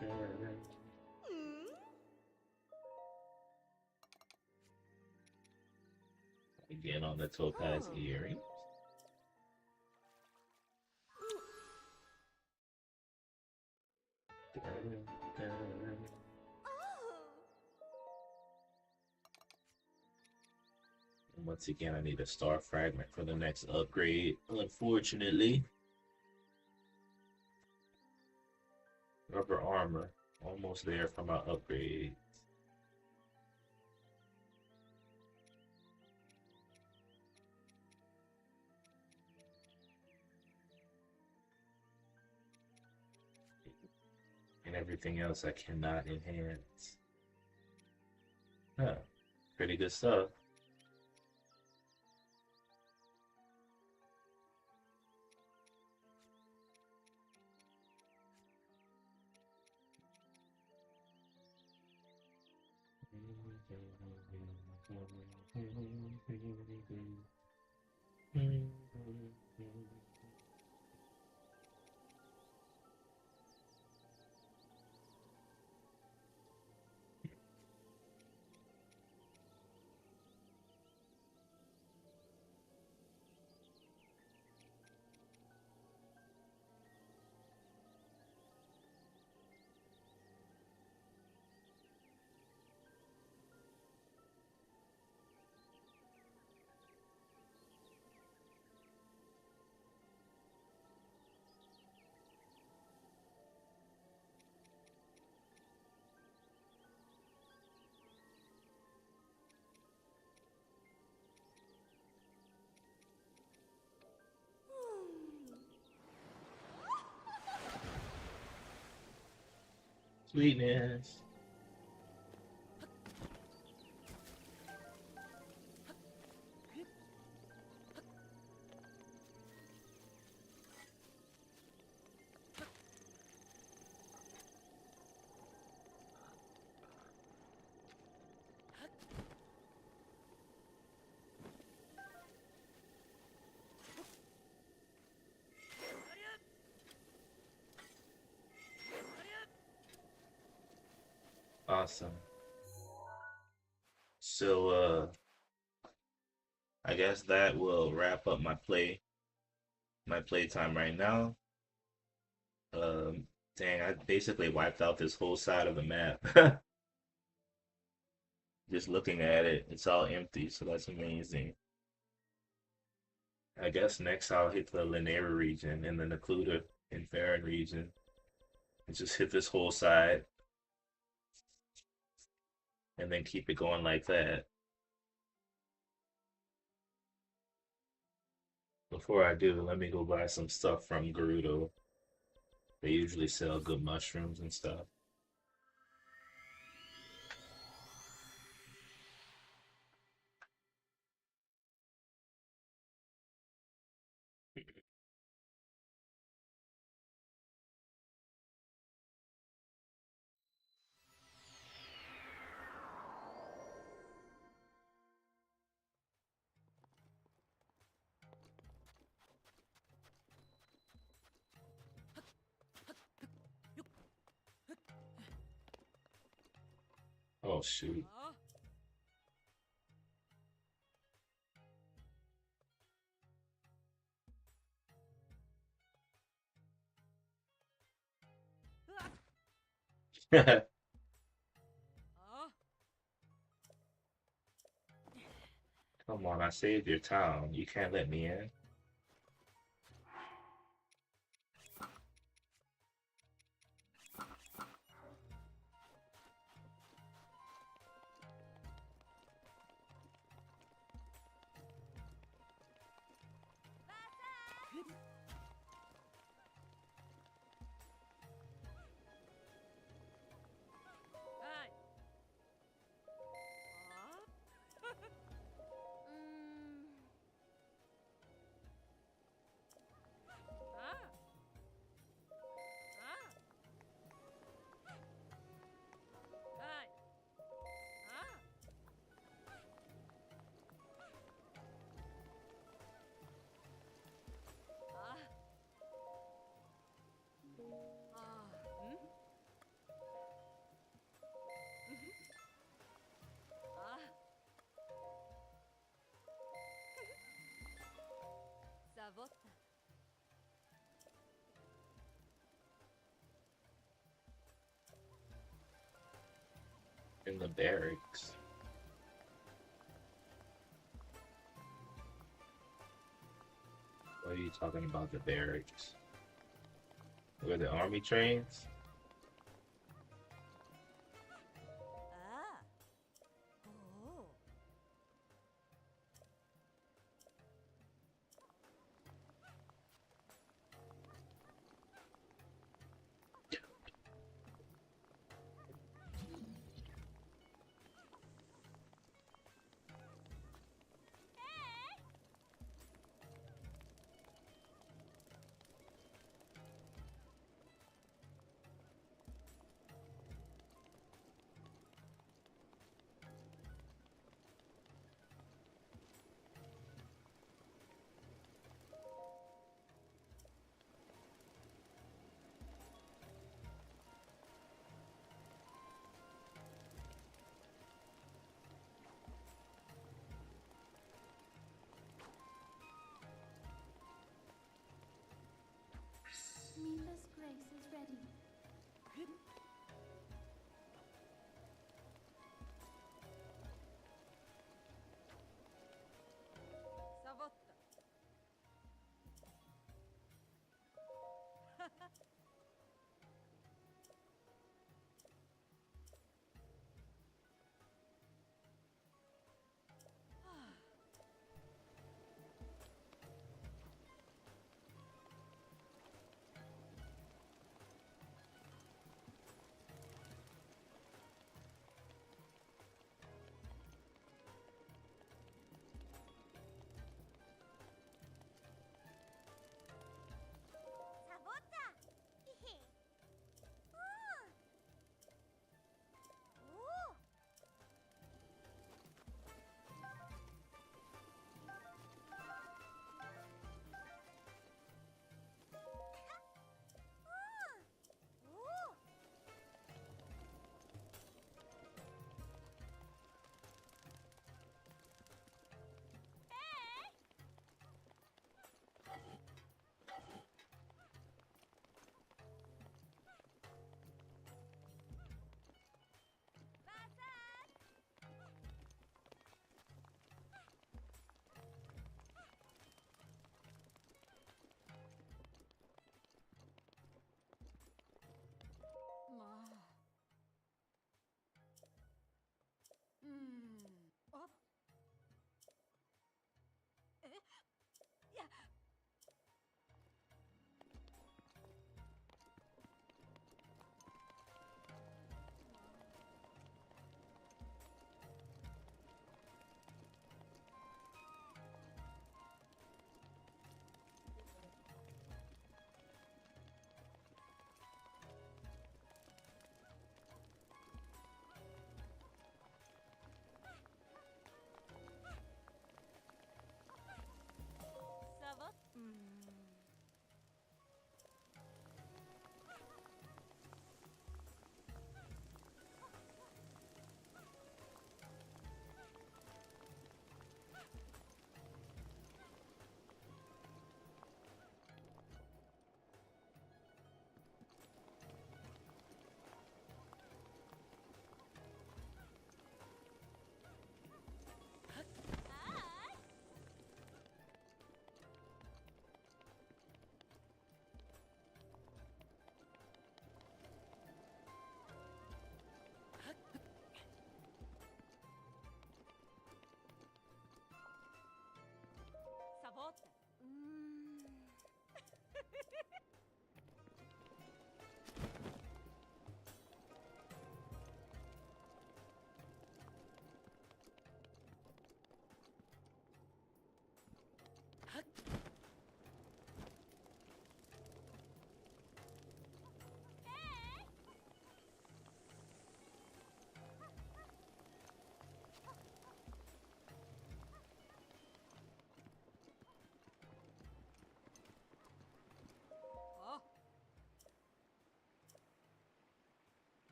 Hmm. Again on the topaz Oh. earring. And once again, I need a star fragment for the next upgrade, unfortunately. Rubber armor, almost there for my upgrade. And everything else I cannot enhance. Huh, pretty good stuff. Sweetness. Awesome. So, I guess that will wrap up my playtime right now. Um, Dang, I basically wiped out this whole side of the map. Just looking at it, it's all empty, so that's amazing. I guess next I'll hit the Lanera region and the Necluda and Farron region and just hit this whole side and then keep it going like that. Before I do, let me go buy some stuff from Gerudo. They usually sell good mushrooms and stuff. Oh shoot. Come on, I saved your town. You can't let me in. in the barracks. What are you talking about, the barracks? Where the army trains? Ah. Oh.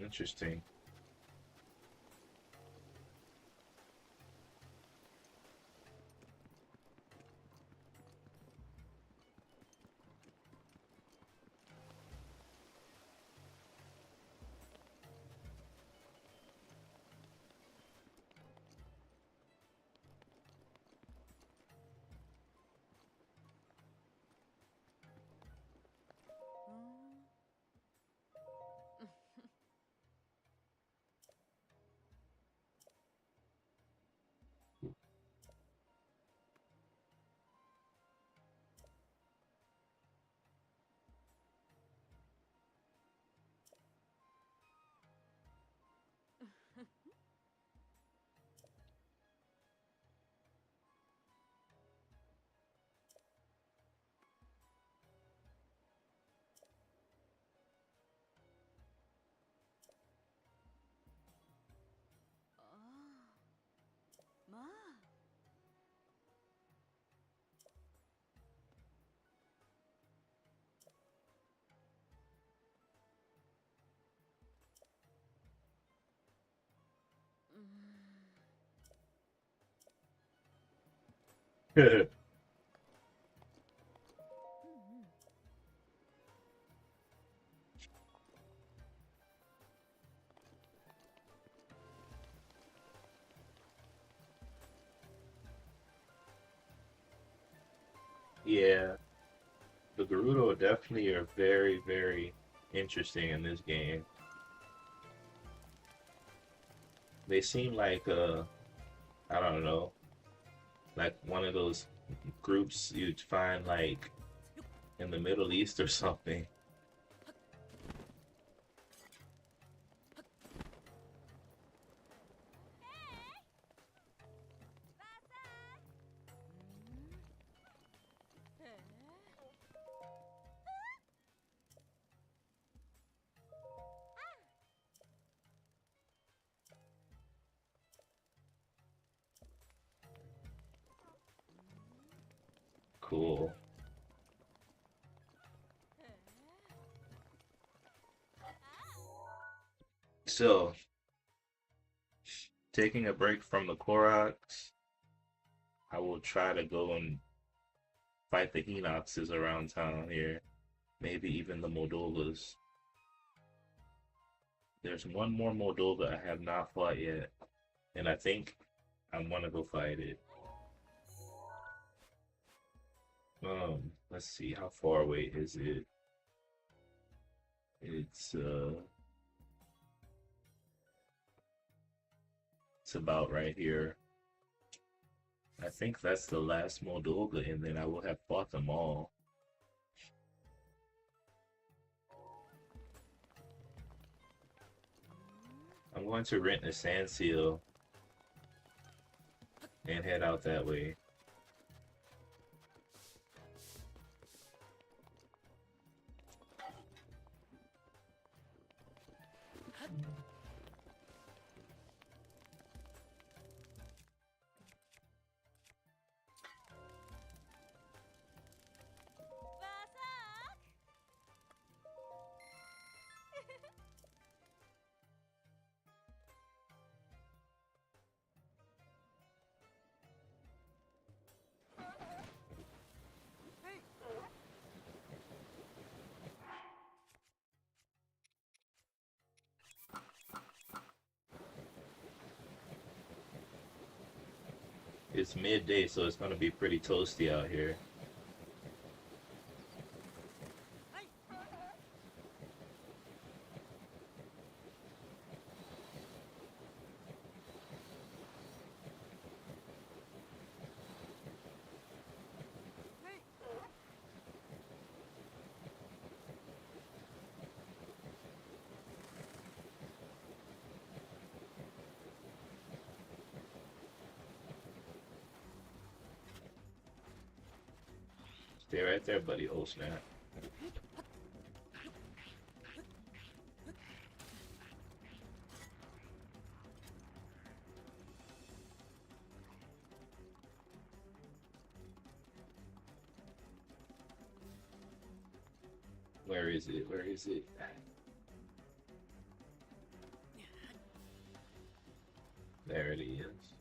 Interesting. Ma. Yeah, the Gerudo definitely are very, very interesting in this game. They seem like I don't know, like one of those groups you'd find like in the Middle East or something. Cool. So, taking a break from the Koroks, I will try to go and fight the Hinoxes around town here. Maybe even the Moldolas. There's one more Moldova I have not fought yet, and I think I want to go fight it. Let's see, how far away is it? It's it's about right here. I think that's the last Moldova, and then I will have fought them all. I'm going to rent a sand seal and head out that way. It's midday, so it's gonna be pretty toasty out here. Stay right there, buddy. Oh snap. Where is it? Where is it? There it is.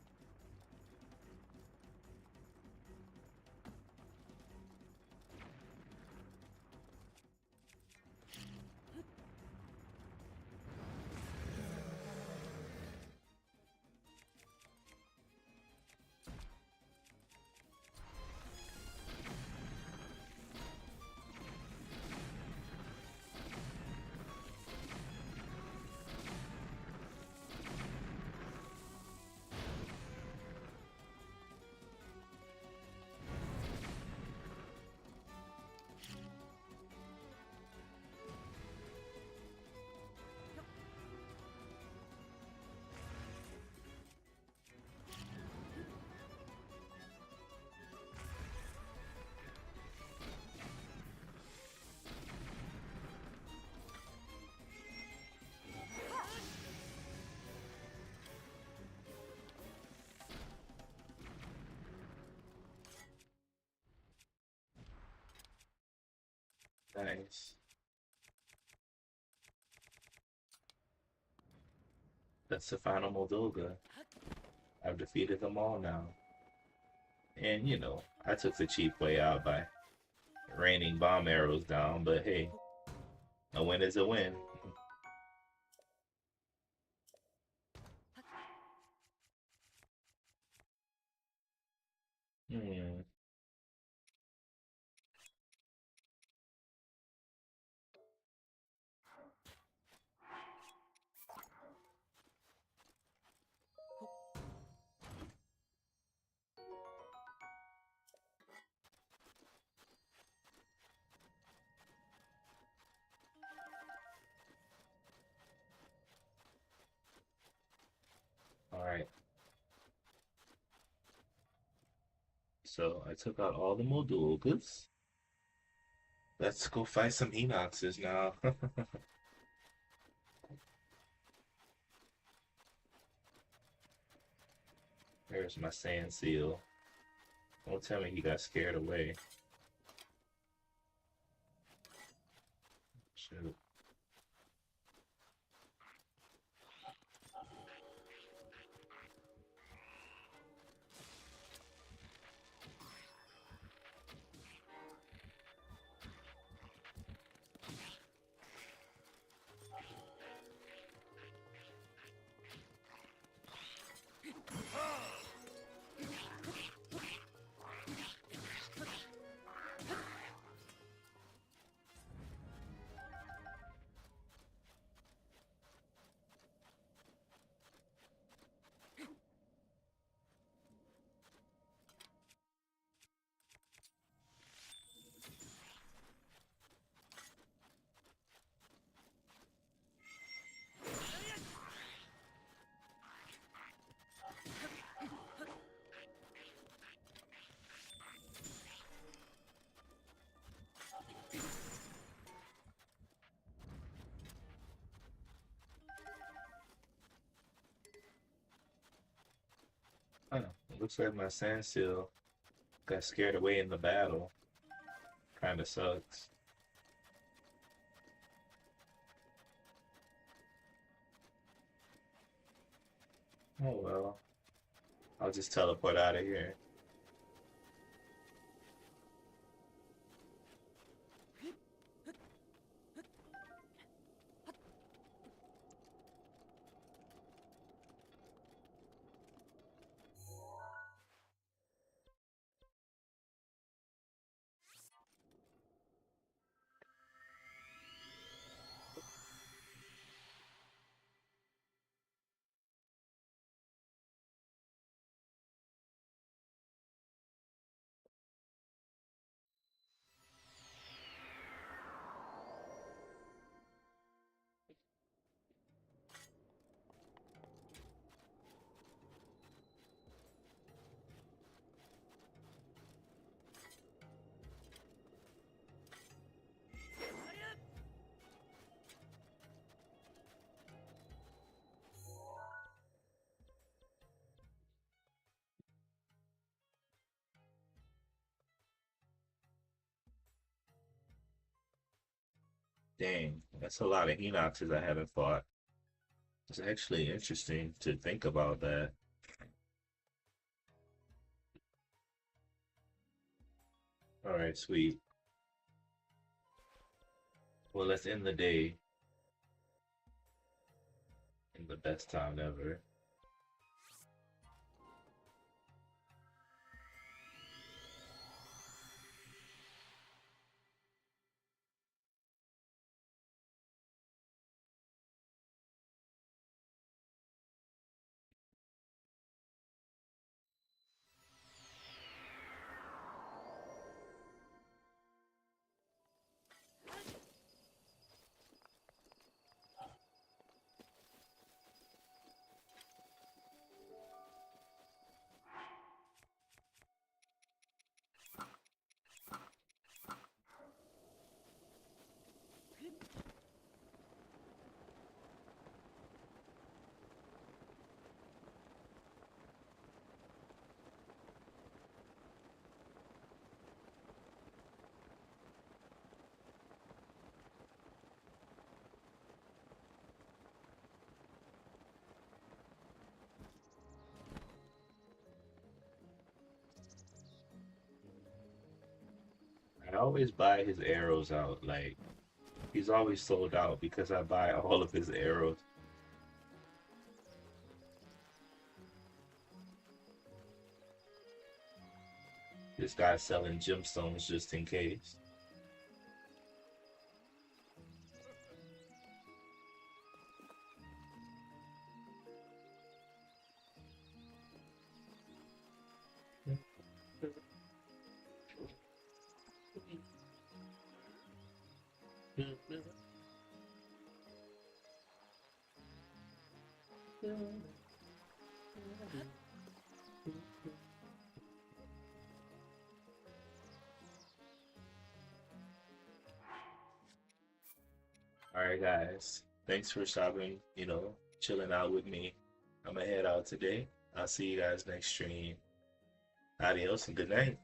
Nice. That's the final Moldova. I've defeated them all now. And you know, I took the cheap way out by raining bomb arrows down, but hey, a win is a win. Hmm. All right. So I took out all the Moldogas. Let's go fight some Enoxes now. There's my sand seal. Don't tell me he got scared away. Shoot. Huh. It looks like my sand seal got scared away in the battle. Kinda sucks. Oh well. I'll just teleport out of here. Dang, that's a lot of Enoxes I haven't fought. It's actually interesting to think about that. All right, sweet. Well, let's end the day in the best time ever. I always buy his arrows out. Like, he's always sold out because I buy all of his arrows. This guy's selling gemstones just in case. All right, guys. Thanks for stopping, chilling out with me. I'm gonna head out today. I'll see you guys next stream. Adios and good night.